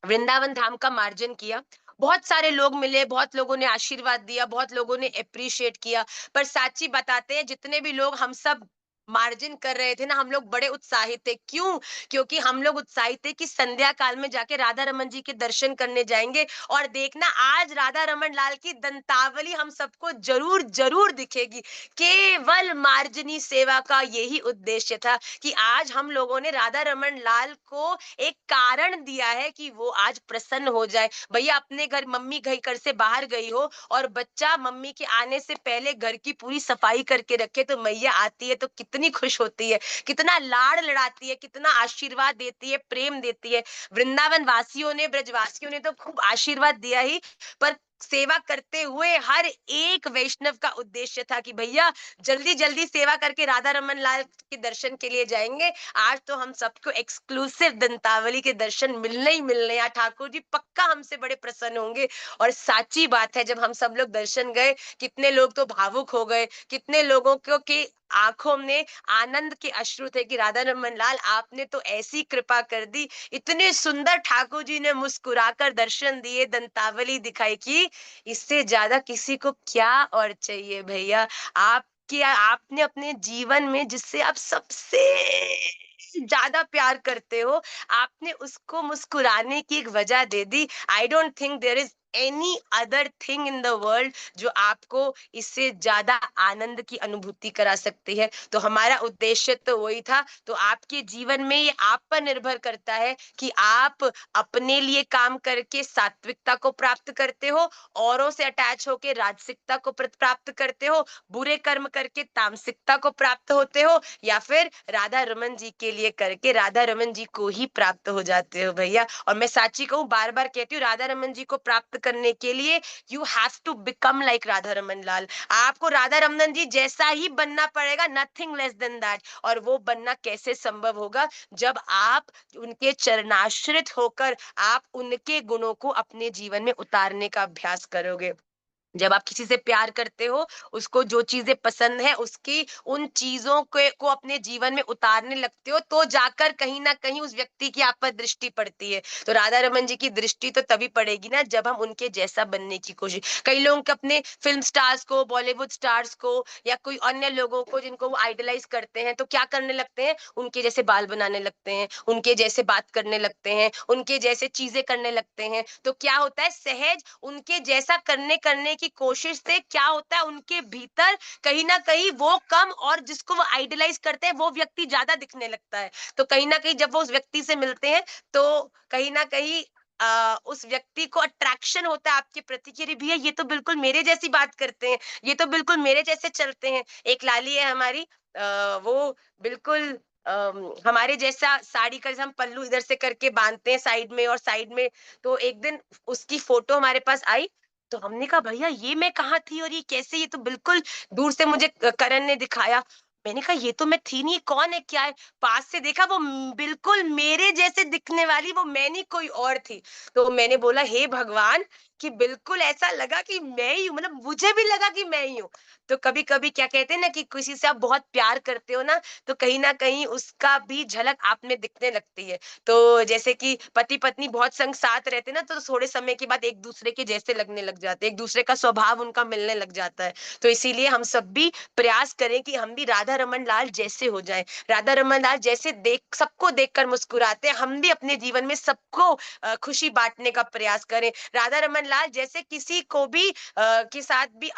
[SPEAKER 1] वृंदावन धाम का मार्जन किया। बहुत सारे लोग मिले, बहुत लोगों ने आशीर्वाद दिया, बहुत लोगों ने अप्रिशिएट किया। पर साची बताते हैं जितने भी लोग हम सब मार्जिन कर रहे थे ना, हम लोग बड़े उत्साहित थे। क्यों? क्योंकि हम लोग उत्साहित थे कि संध्या काल में जाके राधा रमन जी के दर्शन करने जाएंगे, और देखना आज राधा रमन लाल की दंतावली हम सबको जरूर जरूर दिखेगी। केवल मार्जनी सेवा का यही उद्देश्य था कि आज हम लोगों ने राधा रमन लाल को एक कारण दिया है कि वो आज प्रसन्न हो जाए। भैया, अपने घर मम्मी घर से बाहर गई हो और बच्चा मम्मी के आने से पहले घर की पूरी सफाई करके रखे, तो मैया आती है तो कितनी खुश होती है, कितना लाड़ लड़ाती है, कितना आशीर्वाद देती है, प्रेम देती है। वृंदावन वासियों ने, ब्रजवासियों ने तो खूब आशीर्वाद दिया ही, पर सेवा करते हुए हर एक वैष्णव का उद्देश्य था कि भैया जल्दी जल्दी सेवा करके राधा रमन लाल के दर्शन के लिए जाएंगे। आज तो हम सबको एक्सक्लूसिव दंतावली के दर्शन मिलने ही मिलने हैं। ठाकुर जी पक्का हमसे बड़े प्रसन्न होंगे। और साची बात है, जब हम सब लोग दर्शन गए, कितने लोग तो भावुक हो गए, कितने लोगों को की आंखों में आनंद के अश्रु थे कि राधा रमन लाल आपने तो ऐसी कृपा कर दी, इतने सुंदर ठाकुर जी ने मुस्कुराकर दर्शन दिए, दंतावली दिखाई। कि इससे ज्यादा किसी को क्या और चाहिए भैया। आप क्या, आपने अपने जीवन में जिससे आप सबसे ज्यादा प्यार करते हो, आपने उसको मुस्कुराने की एक वजह दे दी। I don't think there is any other thing in the world जो आपको इससे ज्यादा आनंद की अनुभूति करा सकती है। तो हमारा उद्देश्य तो वही था। तो आपके जीवन में ये आप पर निर्भर करता है कि आप अपने लिए काम करके सात्विकता को प्राप्त करते हो, औरों से अटैच होके राजसिकता को प्राप्त करते हो, बुरे कर्म करके तामसिकता को प्राप्त होते हो, या फिर राधा रमन जी के लिए करके राधा रमन जी को ही प्राप्त हो जाते हो भैया। और मैं साची कहूँ, बार बार कहती हूँ, राधा रमन जी को प्राप्त करने के लिए you have to become like Radha Raman Lal. आपको राधा रमन जी जैसा ही बनना पड़ेगा, नथिंग लेस देन दैट। और वो बनना कैसे संभव होगा? जब आप उनके चरणाश्रित होकर आप उनके गुणों को अपने जीवन में उतारने का अभ्यास करोगे। जब आप किसी से प्यार करते हो, उसको जो चीजें पसंद है उसकी उन चीजों को अपने जीवन में उतारने लगते हो, तो जाकर कहीं ना कहीं उस व्यक्ति की आप पर दृष्टि पड़ती है। तो राधा रमन जी की दृष्टि तो तभी पड़ेगी ना जब हम उनके जैसा बनने की कोशिश। कई लोग अपने फिल्म स्टार्स को, बॉलीवुड स्टार्स को, या कोई अन्य लोगों को जिनको वो आइडलाइज करते हैं, तो क्या करने लगते हैं? उनके जैसे बाल बनाने लगते हैं, उनके जैसे बात करने लगते हैं, उनके जैसे चीजें करने लगते हैं। तो क्या होता है, सहज उनके जैसा करने करने की कोशिश से क्या होता है, उनके भीतर कहीं ना कहीं वो कम और जिसको वो आइडलाइज करते हैं वो व्यक्ति ज्यादा दिखने लगता है। तो कहीं ना कहीं जब वो उस व्यक्ति से मिलते हैं, तो कहीं ना कहीं उस व्यक्ति को अट्रैक्शन होता है आपके प्रति कि अरे भैया ये तो बिल्कुल मेरे जैसी बात करते हैं, ये तो बिल्कुल मेरे जैसे चलते हैं। एक लाली है हमारी, वो बिल्कुल हमारे जैसा साड़ी का, जैसे हम पल्लू इधर से करके बांधते हैं साइड में और साइड में। तो एक दिन उसकी फोटो हमारे पास आई, तो हमने कहा भैया ये मैं कहाँ थी और ये कैसे, ये तो बिल्कुल दूर से मुझे करण ने दिखाया। मैंने कहा ये तो मैं थी नहीं, कौन है, क्या है? पास से देखा, वो बिल्कुल मेरे जैसे दिखने वाली वो मैं नहीं कोई और थी। तो मैंने बोला हे भगवान, कि बिल्कुल ऐसा लगा कि मैं ही हूँ, मतलब मुझे भी लगा कि मैं ही हूँ। तो कभी कभी क्या कहते हैं ना कि किसी से आप बहुत प्यार करते हो ना, तो कहीं ना कहीं उसका भी झलक आप में दिखने लगती है। तो जैसे कि पति पत्नी बहुत संग साथ रहते ना, तो थोड़े समय के बाद एक दूसरे के जैसे लगने लग जाते हैं, एक दूसरे का स्वभाव उनका मिलने लग जाता है। तो इसीलिए हम सब भी प्रयास करें कि हम भी राधा रमन लाल जैसे हो जाएं। राधा रमन लाल जैसे देख सबको देखकर मुस्कुराते हैं, हम भी अपने जीवन में सबको खुशी बांटने का प्रयास करें। राधा रमन लाल जैसे किसी को भी के साथ भी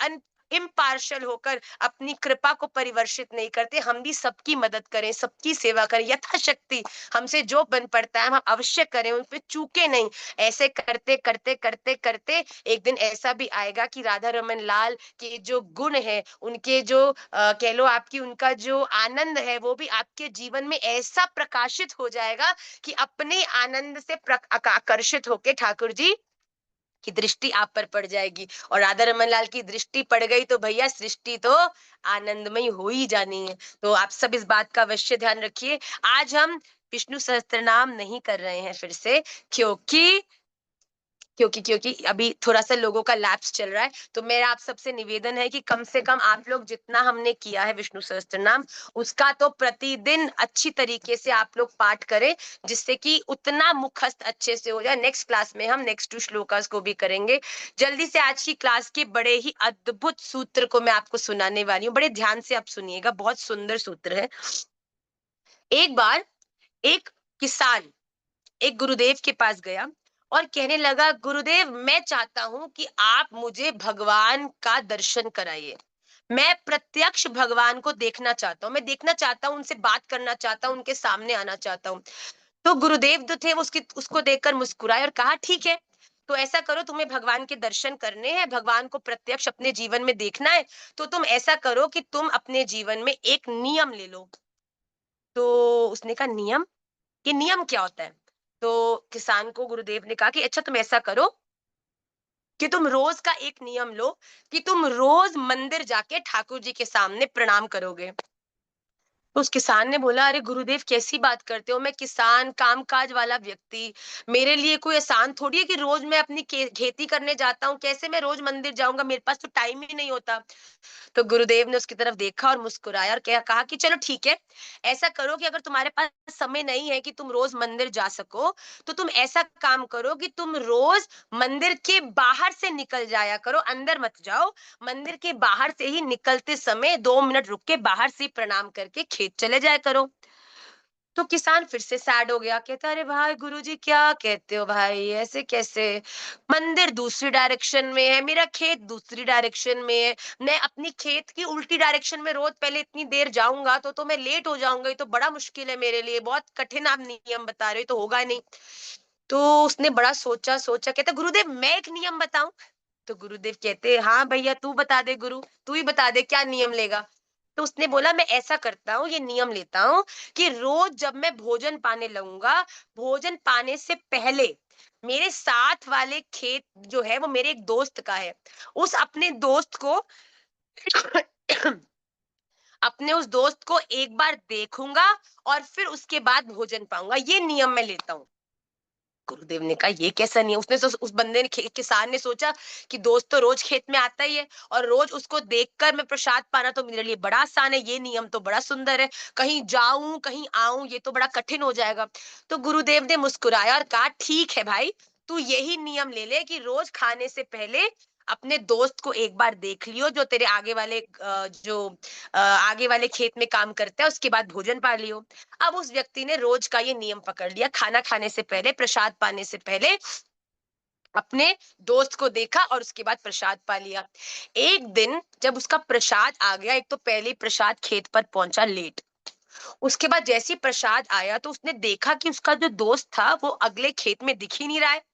[SPEAKER 1] इम्पार्शल होकर अपनी कृपा को परिवर्षित नहीं करते। हम भी सबकी मदद करें, सबकी सेवा करें, यथाशक्ति हमसे जो बन पड़ता है हम अवश्य करें, उन पे चूके नहीं। ऐसे करते करते करते करते एक दिन ऐसा भी आएगा कि राधा रमन लाल के जो गुण है, उनके जो कह लो आपकी उनका जो आनंद है, वो भी आपके जीवन में ऐसा प्रकाशित हो जाएगा कि अपने आनंद से आकर्षित होके ठाकुर जी की दृष्टि आप पर पड़ जाएगी। और राधा रमन लाल की दृष्टि पड़ गई तो भैया सृष्टि तो आनंदमय हो ही जानी है। तो आप सब इस बात का अवश्य ध्यान रखिए। आज हम विष्णु सहस्त्रनाम नहीं कर रहे हैं फिर से, क्योंकि क्योंकि क्योंकि अभी थोड़ा-सा लोगों का लैप्स चल रहा है, तो मेरा आप सबसे निवेदन है कि कम से कम आप लोग जितना हमने किया है विष्णु सहस्त्रनाम, उसका तो प्रतिदिन अच्छी तरीके से आप लोग पाठ करें, जिससे कि उतना मुखस्त अच्छे से हो जाए। नेक्स्ट क्लास में हम नेक्स्ट 2 श्लोकास को भी करेंगे। जल्दी से आज की क्लास के बड़े ही अद्भुत सूत्र को मैं आपको सुनाने वाली हूँ, बड़े ध्यान से आप सुनिएगा, बहुत सुंदर सूत्र है। एक बार एक किसान एक गुरुदेव के पास गया और कहने लगा, गुरुदेव मैं चाहता हूं कि आप मुझे भगवान का दर्शन कराइए। मैं प्रत्यक्ष भगवान को देखना चाहता हूँ, मैं देखना चाहता हूँ, उनसे बात करना चाहता हूँ, उनके सामने आना चाहता हूँ। तो गुरुदेव जो थे वो उसकी उसको देखकर मुस्कुराए और कहा, ठीक है, तो ऐसा करो, तुम्हें भगवान के दर्शन करने हैं, भगवान को प्रत्यक्ष अपने जीवन में देखना है, तो तुम ऐसा करो कि तुम अपने जीवन में एक नियम ले लो। तो उसने कहा, नियम? ये नियम क्या होता है? तो किसान को गुरुदेव ने कहा कि अच्छा तुम ऐसा करो कि तुम रोज का एक नियम लो कि तुम रोज मंदिर जाके ठाकुर जी के सामने प्रणाम करोगे। तो उस किसान ने बोला, अरे गुरुदेव कैसी बात करते हो, मैं किसान कामकाज वाला व्यक्ति, मेरे लिए कोई आसान थोड़ी है कि रोज मैं अपनी खेती करने जाता हूँ, कैसे मैं रोज मंदिर जाऊंगा, मेरे पास तो टाइम ही नहीं होता। तो गुरुदेव ने उसकी तरफ देखा और मुस्कुराया और क्या कहा कि चलो ठीक है, ऐसा करो कि अगर तुम्हारे पास समय नहीं है कि तुम रोज मंदिर जा सको, तो तुम ऐसा काम करो कि तुम रोज मंदिर के बाहर से निकल जाया करो, अंदर मत जाओ। मंदिर के बाहर से ही निकलते समय 2 मिनट रुक के बाहर से ही प्रणाम करके खेत चले जाया करो। तो किसान फिर से सैड हो गया, कहता, अरे भाई गुरुजी क्या कहते हो भाई, ऐसे कैसे? मंदिर दूसरी डायरेक्शन में है, मेरा खेत दूसरी डायरेक्शन में है, मैं अपनी खेत की उल्टी डायरेक्शन में रोज पहले इतनी देर जाऊंगा तो मैं लेट हो जाऊंगा, ये तो बड़ा मुश्किल है मेरे लिए, बहुत कठिन आप नियम बता रहे हो, तो होगा नहीं। तो उसने बड़ा सोचा सोचा, कहता, गुरुदेव मैं एक नियम बताऊं? तो गुरुदेव कहते, हाँ भैया तू बता दे, गुरु तू ही बता दे क्या नियम लेगा। तो उसने बोला, मैं ऐसा करता हूँ, ये नियम लेता हूँ कि रोज जब मैं भोजन पाने लगूंगा, भोजन पाने से पहले मेरे साथ वाले खेत जो है वो मेरे एक दोस्त का है, उस अपने दोस्त को अपने उस दोस्त को एक बार देखूंगा और फिर उसके बाद भोजन पाऊंगा, ये नियम मैं लेता हूँ। गुरुदेव ने कहा, ये कैसा नियम? उसने उस बंदे ने किसान ने सोचा कि दोस्त तो रोज खेत में आता ही है और रोज उसको देखकर मैं प्रसाद पाना तो मेरे लिए बड़ा आसान है, ये नियम तो बड़ा सुंदर है, कहीं जाऊं कहीं आऊं ये तो बड़ा कठिन हो जाएगा। तो गुरुदेव ने मुस्कुराया और कहा, ठीक है भाई, तू यही नियम ले ले कि रोज खाने से पहले अपने दोस्त को एक बार देख लियो, जो तेरे आगे वाले खेत में काम करता है, उसके बाद भोजन पा लियो। अब उस व्यक्ति ने रोज का ये नियम पकड़ लिया, खाना खाने से पहले, प्रसाद पाने से पहले अपने दोस्त को देखा और उसके बाद प्रसाद पा लिया। एक दिन जब उसका प्रसाद आ गया, एक तो पहले ही प्रसाद खेत पर पहुंचा लेट, उसके बाद जैसे ही प्रसाद आया तो उसने देखा कि उसका जो दोस्त था वो अगले खेत में दिख ही नहीं रहा है।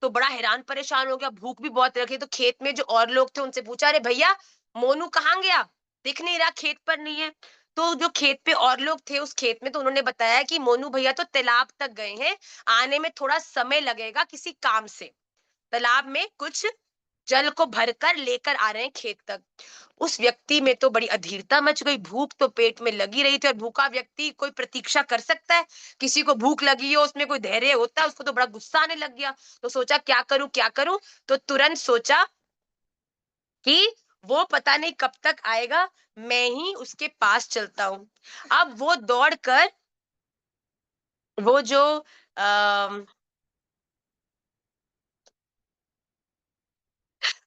[SPEAKER 1] तो बड़ा हैरान परेशान हो गया, भूख भी बहुत लगी, तो खेत में जो और लोग थे उनसे पूछा, अरे भैया मोनू कहाँ गया, दिख नहीं रहा, खेत पर नहीं है। तो जो खेत पे और लोग थे उस खेत में, तो उन्होंने बताया कि मोनू भैया तो तालाब तक गए हैं, आने में थोड़ा समय लगेगा किसी काम से, तालाब में कुछ जल को भरकर लेकर आ रहे हैं खेत तक। उस व्यक्ति में तो बड़ी अधीरता मच गई, भूख तो पेट में लगी रही थी और भूखा व्यक्ति कोई प्रतीक्षा कर सकता है? किसी को भूख लगी हो उसमें कोई धैर्य होता है? उसको तो बड़ा गुस्सा आने लग गया। तो सोचा क्या करूं, तो तुरंत सोचा कि वो पता नहीं कब तक आएगा, मैं ही उसके पास चलता हूँ। अब वो जो अ,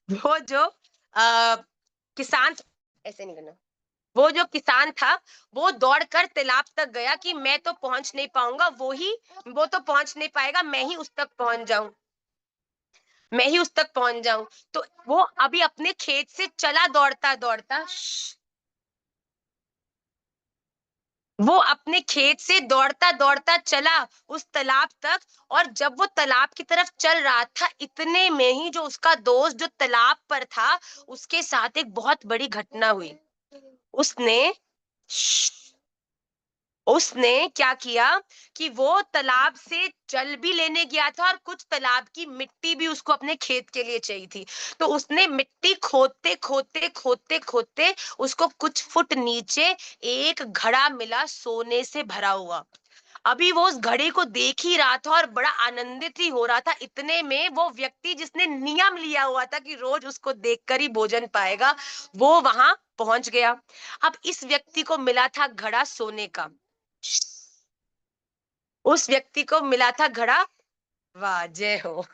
[SPEAKER 1] वो जो किसान, ऐसे नहीं करना, वो जो किसान था वो दौड़कर तालाब तक गया कि मैं तो पहुंच नहीं पाऊंगा, वो तो पहुंच नहीं पाएगा, मैं ही उस तक पहुंच जाऊं। तो वो अभी अपने खेत से चला दौड़ता दौड़ता, वो अपने खेत से दौड़ता दौड़ता चला उस तालाब तक, और जब वो तालाब की तरफ चल रहा था, इतने में ही जो उसका दोस्त जो तालाब पर था, उसके साथ एक बहुत बड़ी घटना हुई। उसने उसने क्या किया कि वो तालाब से जल भी लेने गया था और कुछ तालाब की मिट्टी भी उसको अपने खेत के लिए चाहिए थी। तो उसने मिट्टी खोदते खोदते खोदते खोदते उसको कुछ फुट नीचे एक घड़ा मिला सोने से भरा हुआ। अभी वो उस घड़ी को देख ही रहा था और बड़ा आनंदित ही हो रहा था। इतने में वो व्यक्ति जिसने नियम लिया हुआ था कि रोज उसको देखकर ही भोजन पाएगा, वो वहां पहुंच गया। अब इस व्यक्ति को मिला था घड़ा सोने का। उस व्यक्ति को मिला था घड़ा। वाह जय हो।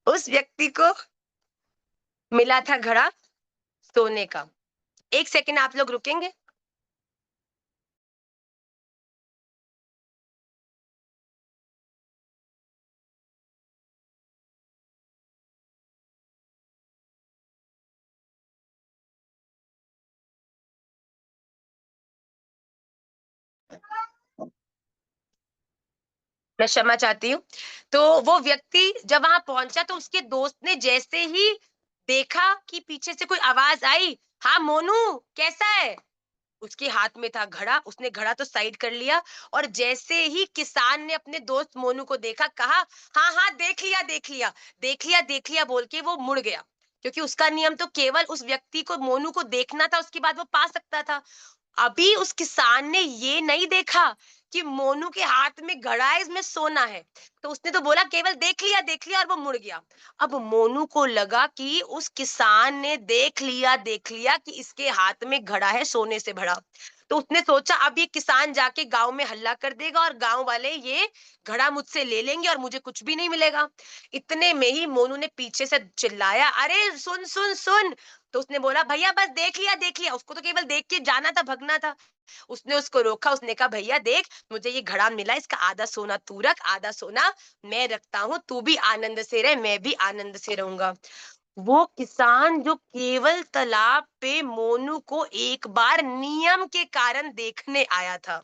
[SPEAKER 1] उस व्यक्ति को मिला था घड़ा सोने का। एक सेकंड आप लोग रुकेंगे। मैं क्षमा चाहती हूँ। तो वो व्यक्ति जब वहां पहुंचा तो उसके दोस्त ने जैसे ही देखा कि पीछे से कोई आवाज आई, हाँ मोनू, कैसा है? उसके हाथ में था घड़ा, उसने घड़ा तो साइड कर लिया। और जैसे ही किसान ने अपने दोस्त मोनू को देखा, कहा, हाँ हाँ देख लिया देख लिया, देख लिया देख लिया बोल के वो मुड़ गया। क्योंकि उसका नियम तो केवल उस व्यक्ति को, मोनू को देखना था, उसके बाद वो पा सकता था। अभी उस किसान ने ये नहीं देखा कि मोनू के हाथ में घड़ा है, इसमें सोना है। तो उसने तो बोला केवल देख लिया और वो मुड़ गया। अब मोनू को लगा कि उस किसान ने देख लिया कि इसके हाथ में घड़ा है सोने से भरा। तो उसने सोचा अब ये किसान जाके गांव में हल्ला कर देगा और गांव वाले ये घड़ा मुझसे ले लेंगे और मुझे कुछ भी नहीं मिलेगा। इतने में ही मोनू ने पीछे से चिल्लाया, अरे सुन सुन सुन। तो उसने बोला भैया बस देख लिया, उसको तो केवल देख के जाना था, भगना था। उसने उसको रोका, उसने कहा भैया देख, मुझे ये घड़ा मिला, इसका आधा सोना तू रख, आधा सोना मैं रखता हूँ, तू भी आनंद से रह, मैं भी आनंद से रहूंगा। वो किसान जो केवल तालाब पे मोनू को एक बार नियम के कारण देखने आया था,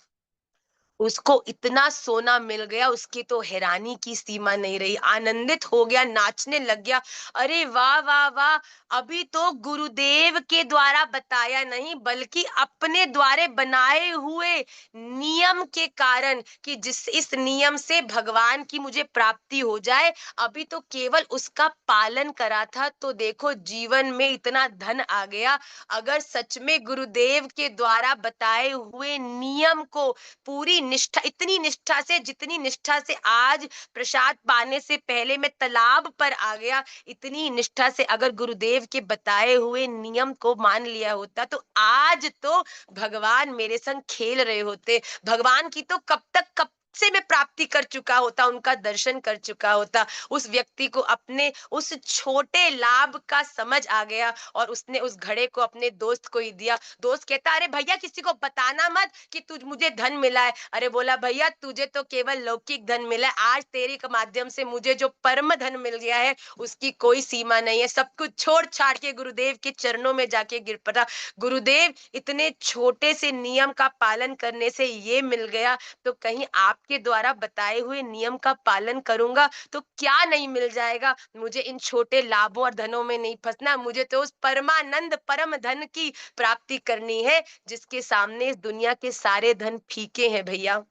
[SPEAKER 1] उसको इतना सोना मिल गया, उसकी तो हैरानी की सीमा नहीं रही, आनंदित हो गया, नाचने लग गया। अरे वाह वाह वाह, अभी तो गुरुदेव के द्वारा बताया नहीं बल्कि अपने द्वारे बनाए हुए नियम के कारण, कि जिस इस नियम से भगवान की मुझे प्राप्ति हो जाए, अभी तो केवल उसका पालन करा था तो देखो जीवन में इतना धन आ गया। अगर सच में गुरुदेव के द्वारा बताए हुए नियम को पूरी निष्ठा, इतनी निष्ठा से, जितनी निष्ठा से आज प्रसाद पाने से पहले मैं तालाब पर आ गया, इतनी निष्ठा से अगर गुरुदेव के बताए हुए नियम को मान लिया होता तो आज तो भगवान मेरे संग खेल रहे होते। भगवान की तो कब से मैं प्राप्ति कर चुका होता, उनका दर्शन कर चुका होता। उस व्यक्ति को अपने उस छोटे लाभ का समझ आ गया और उसने उस घड़े को अपने दोस्त को ही दिया। दोस्त कहता, अरे भैया किसी को बताना मत कि तुझ मुझे धन मिला है। अरे बोला भैया तुझे तो केवल लौकिक धन मिला है, आज तेरी के माध्यम से मुझे जो परम धन मिल गया है उसकी कोई सीमा नहीं है। सब कुछ छोड़ छाड़ के गुरुदेव के चरणों में जाके गिर पड़ा। गुरुदेव इतने छोटे से नियम का पालन करने से ये मिल गया, तो कहीं आपके द्वारा बताए हुए नियम का पालन करूंगा तो क्या नहीं मिल जाएगा। मुझे इन छोटे लाभों और धनों में नहीं फंसना, मुझे तो उस परमानंद परम धन की प्राप्ति करनी है जिसके सामने इस दुनिया के सारे धन फीके हैं भैया।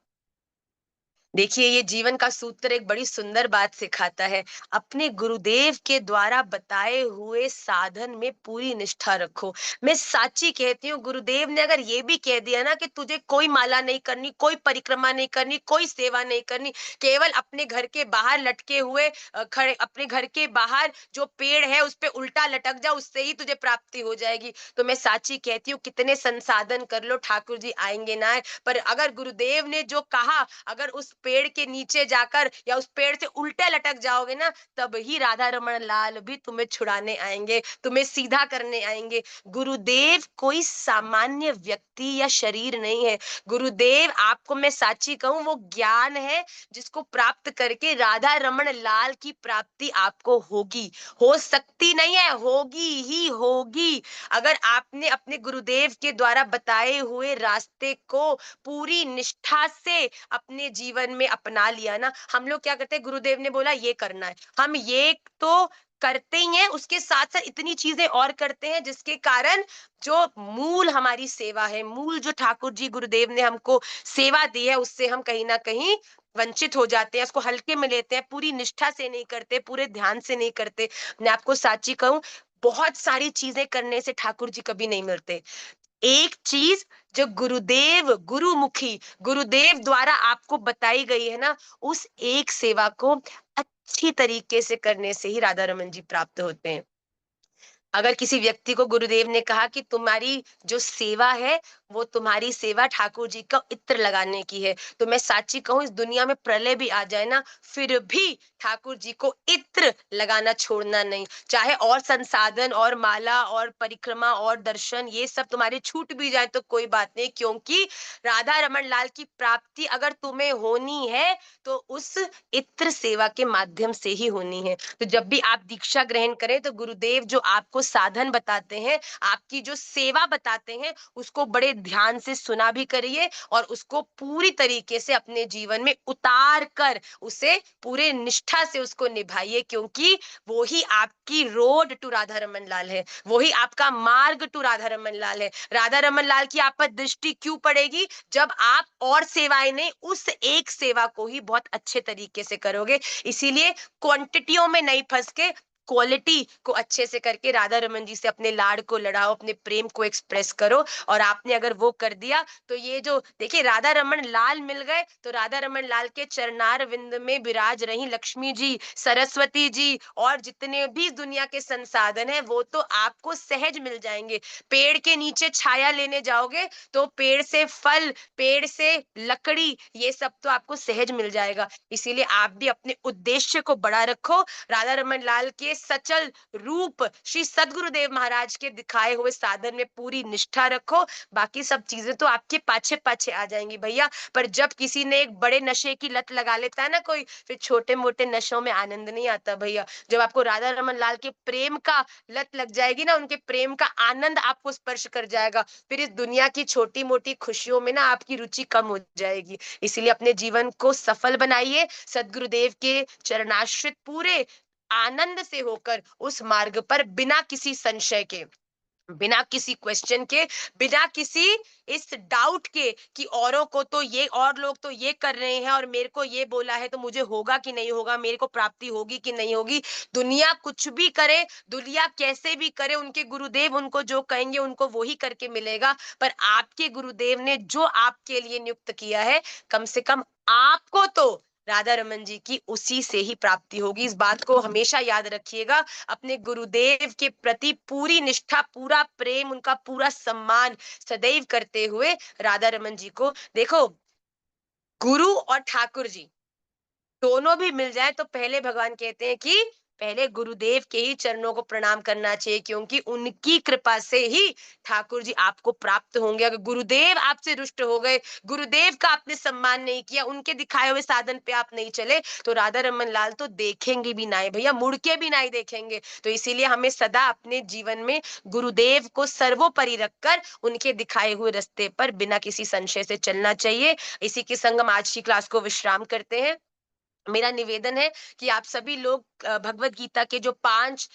[SPEAKER 1] देखिए ये जीवन का सूत्र एक बड़ी सुंदर बात सिखाता है। अपने गुरुदेव के द्वारा बताए हुए साधन में पूरी निष्ठा रखो। मैं साची कहती हूँ, गुरुदेव ने अगर ये भी कह दिया ना कि तुझे कोई माला नहीं करनी, कोई परिक्रमा नहीं करनी, कोई सेवा नहीं करनी, केवल अपने घर के बाहर लटके हुए खड़े, अपने घर के बाहर जो पेड़ है उस पे उल्टा लटक जा, उससे ही तुझे प्राप्ति हो जाएगी। तो मैं साची कहती हूँ कितने संसाधन कर लो, ठाकुर जी आएंगे ना आए, पर अगर गुरुदेव ने जो कहा, अगर उस पेड़ के नीचे जाकर या उस पेड़ से उल्टे लटक जाओगे ना, तब ही राधा रमन लाल भी तुम्हें छुड़ाने आएंगे, तुम्हें सीधा करने आएंगे। गुरुदेव कोई सामान्य व्यक्ति या शरीर नहीं है। गुरुदेव, आपको मैं साची कहूं, वो ज्ञान है जिसको प्राप्त करके राधा रमन लाल की प्राप्ति आपको होगी। हो सकती नहीं है, होगी ही होगी। अगर आपने अपने गुरुदेव के द्वारा बताए हुए रास्ते को पूरी निष्ठा से अपने जीवन में अपना लिया ना, हम लोग क्या करते हैं, गुरुदेव ने बोला ये करना है, हम ये तो करते ही हैं, उसके साथ साथ इतनी चीजें और करते हैं जिसके कारण जो मूल हमारी सेवा है, मूल जो ठाकुर जी गुरुदेव ने हमको सेवा दी है, उससे हम कहीं ना कहीं वंचित हो जाते हैं, उसको हल्के में लेते हैं, पूरी निष्ठा से नहीं करते, पूरे ध्यान से नहीं करते। मैं आपको साची कहूं, बहुत सारी चीजें करने से ठाकुर जी कभी नहीं मिलते। एक चीज जो गुरुमुखी, गुरुदेव द्वारा आपको बताई गई है ना, उस एक सेवा को अच्छी तरीके से करने से ही राधा रमन जी प्राप्त होते हैं। अगर किसी व्यक्ति को गुरुदेव ने कहा कि तुम्हारी जो सेवा है, वो तुम्हारी सेवा ठाकुर जी का इत्र लगाने की है, तो मैं साची कहूँ, इस दुनिया में प्रलय भी आ जाए ना, फिर भी ठाकुर जी को इत्र लगाना छोड़ना नहीं। चाहे और संसाधन और माला और परिक्रमा और दर्शन ये सब तुम्हारे छूट भी जाए तो कोई बात नहीं, क्योंकि राधा रमन लाल की प्राप्ति अगर तुम्हें होनी है, तो उस इत्र सेवा के माध्यम से ही होनी है। तो जब भी आप दीक्षा ग्रहण करें, तो गुरुदेव जो आपको साधन बताते हैं, आपकी जो सेवा बताते हैं, उसको बड़े ध्यान से सुना भी करिए और उसको पूरी तरीके से अपने जीवन में उतार कर उसे पूरे निष्ठा से उसको निभाइए, क्योंकि वो ही आपकी रोड टू राधा रमन लाल है, वो ही आपका मार्ग टू राधा रमन लाल है। राधा रमन लाल की आप पर दृष्टि क्यों पड़ेगी? जब आप और सेवाएं नहीं, उस एक सेवा को ही बहुत अच्छे तरीके से करोगे। इसीलिए क्वांटिटियों में नहीं फंस के क्वालिटी को अच्छे से करके राधा रमन जी से अपने लाड को लड़ाओ, अपने प्रेम को एक्सप्रेस करो। और आपने अगर वो कर दिया, तो ये जो देखिए राधा रमन लाल मिल गए, तो राधा रमन लाल के चरनार विंद में विराज रही लक्ष्मी जी, सरस्वती जी और जितने भी दुनिया के संसाधन है, वो तो आपको सहज मिल जाएंगे। पेड़ के नीचे छाया लेने जाओगे, तो पेड़ से फल, पेड़ से लकड़ी, ये सब तो आपको सहज मिल जाएगा। इसीलिए आप भी अपने उद्देश्य को बड़ा रखो, राधा रमन लाल के सचल रूप श्री सदगुरुदेव महाराज के दिखाए हुए साधन में पूरी निष्ठा रखो। बाकी सब चीजें तो आपके पाछे पाछे आ जाएंगी भैया। पर जब किसी ने एक बड़े नशे की लत लगा लेता है ना कोई, फिर छोटे मोटे नशों में आनंद नहीं आता भैया। जब आपको राधा रमन लाल के प्रेम का लत लग जाएगी ना, उनके प्रेम का आनंद आपको स्पर्श कर जाएगा, फिर इस दुनिया की छोटी मोटी खुशियों में ना आपकी रुचि कम हो जाएगी। इसीलिए अपने जीवन को सफल बनाइए, सदगुरुदेव के चरणाश्रित पूरे आनंद से होकर उस मार्ग पर बिना किसी संशय के, बिना किसी क्वेश्चन के, बिना किसी इस डाउट के कि औरों को तो ये, और लोग तो ये कर रहे हैं और मेरे को ये बोला है, तो मुझे होगा कि नहीं होगा, मेरे को प्राप्ति होगी कि नहीं होगी। दुनिया कुछ भी करे, दुनिया कैसे भी करे, उनके गुरुदेव उनको जो कहेंगे उनको वो ही करके मिलेगा। पर आपके गुरुदेव ने जो आपके लिए नियुक्त किया है, कम से कम आपको तो राधा रमन जी की उसी से ही प्राप्ति होगी। इस बात को हमेशा याद रखिएगा। अपने गुरुदेव के प्रति पूरी निष्ठा, पूरा प्रेम, उनका पूरा सम्मान सदैव करते हुए राधा रमन जी को देखो, गुरु और ठाकुर जी दोनों भी मिल जाए, तो पहले भगवान कहते हैं कि पहले गुरुदेव के ही चरणों को प्रणाम करना चाहिए, क्योंकि उनकी कृपा से ही ठाकुर जी आपको प्राप्त होंगे। अगर गुरुदेव आपसे रुष्ट हो गए, गुरुदेव का आपने सम्मान नहीं किया, उनके दिखाए हुए साधन पे आप नहीं चले, तो राधा रमन लाल तो देखेंगे भी नहीं भैया, मुड़ के भी नहीं देखेंगे। तो इसीलिए हमें सदा अपने जीवन में गुरुदेव को सर्वोपरि रखकर उनके दिखाए हुए रास्ते पर बिना किसी संशय से चलना चाहिए। इसी के संग हम आज की क्लास को विश्राम करते हैं। मेरा निवेदन है कि आप सभी लोग भगवत गीता के जो 5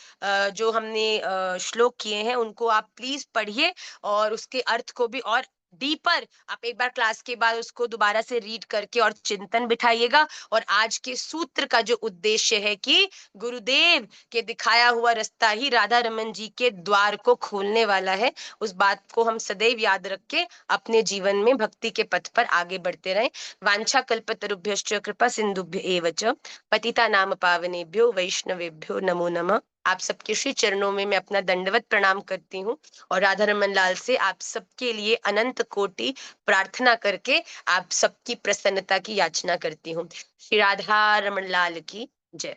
[SPEAKER 1] जो हमने श्लोक किए हैं, उनको आप प्लीज पढ़िए और उसके अर्थ को भी और डीपर आप एक बार क्लास के बाद उसको दोबारा से रीड करके और चिंतन बिठाइएगा। और आज के सूत्र का जो उद्देश्य है कि गुरुदेव के दिखाया हुआ रास्ता ही राधा रमन जी के द्वार को खोलने वाला है, उस बात को हम सदैव याद रख के अपने जीवन में भक्ति के पथ पर आगे बढ़ते रहें। वांछा कल्पतरुभ्यश्च कृपा सिंधुभ्य एव च पतिता नाम पावनेभ्यो वैष्णवेभ्यो नमो नमः। आप सबके श्री चरणों में मैं अपना दंडवत प्रणाम करती हूँ और राधा रमन लाल से आप सबके लिए अनंत कोटि प्रार्थना करके आप सबकी प्रसन्नता की याचना करती हूँ। श्री राधा रमन लाल की जय।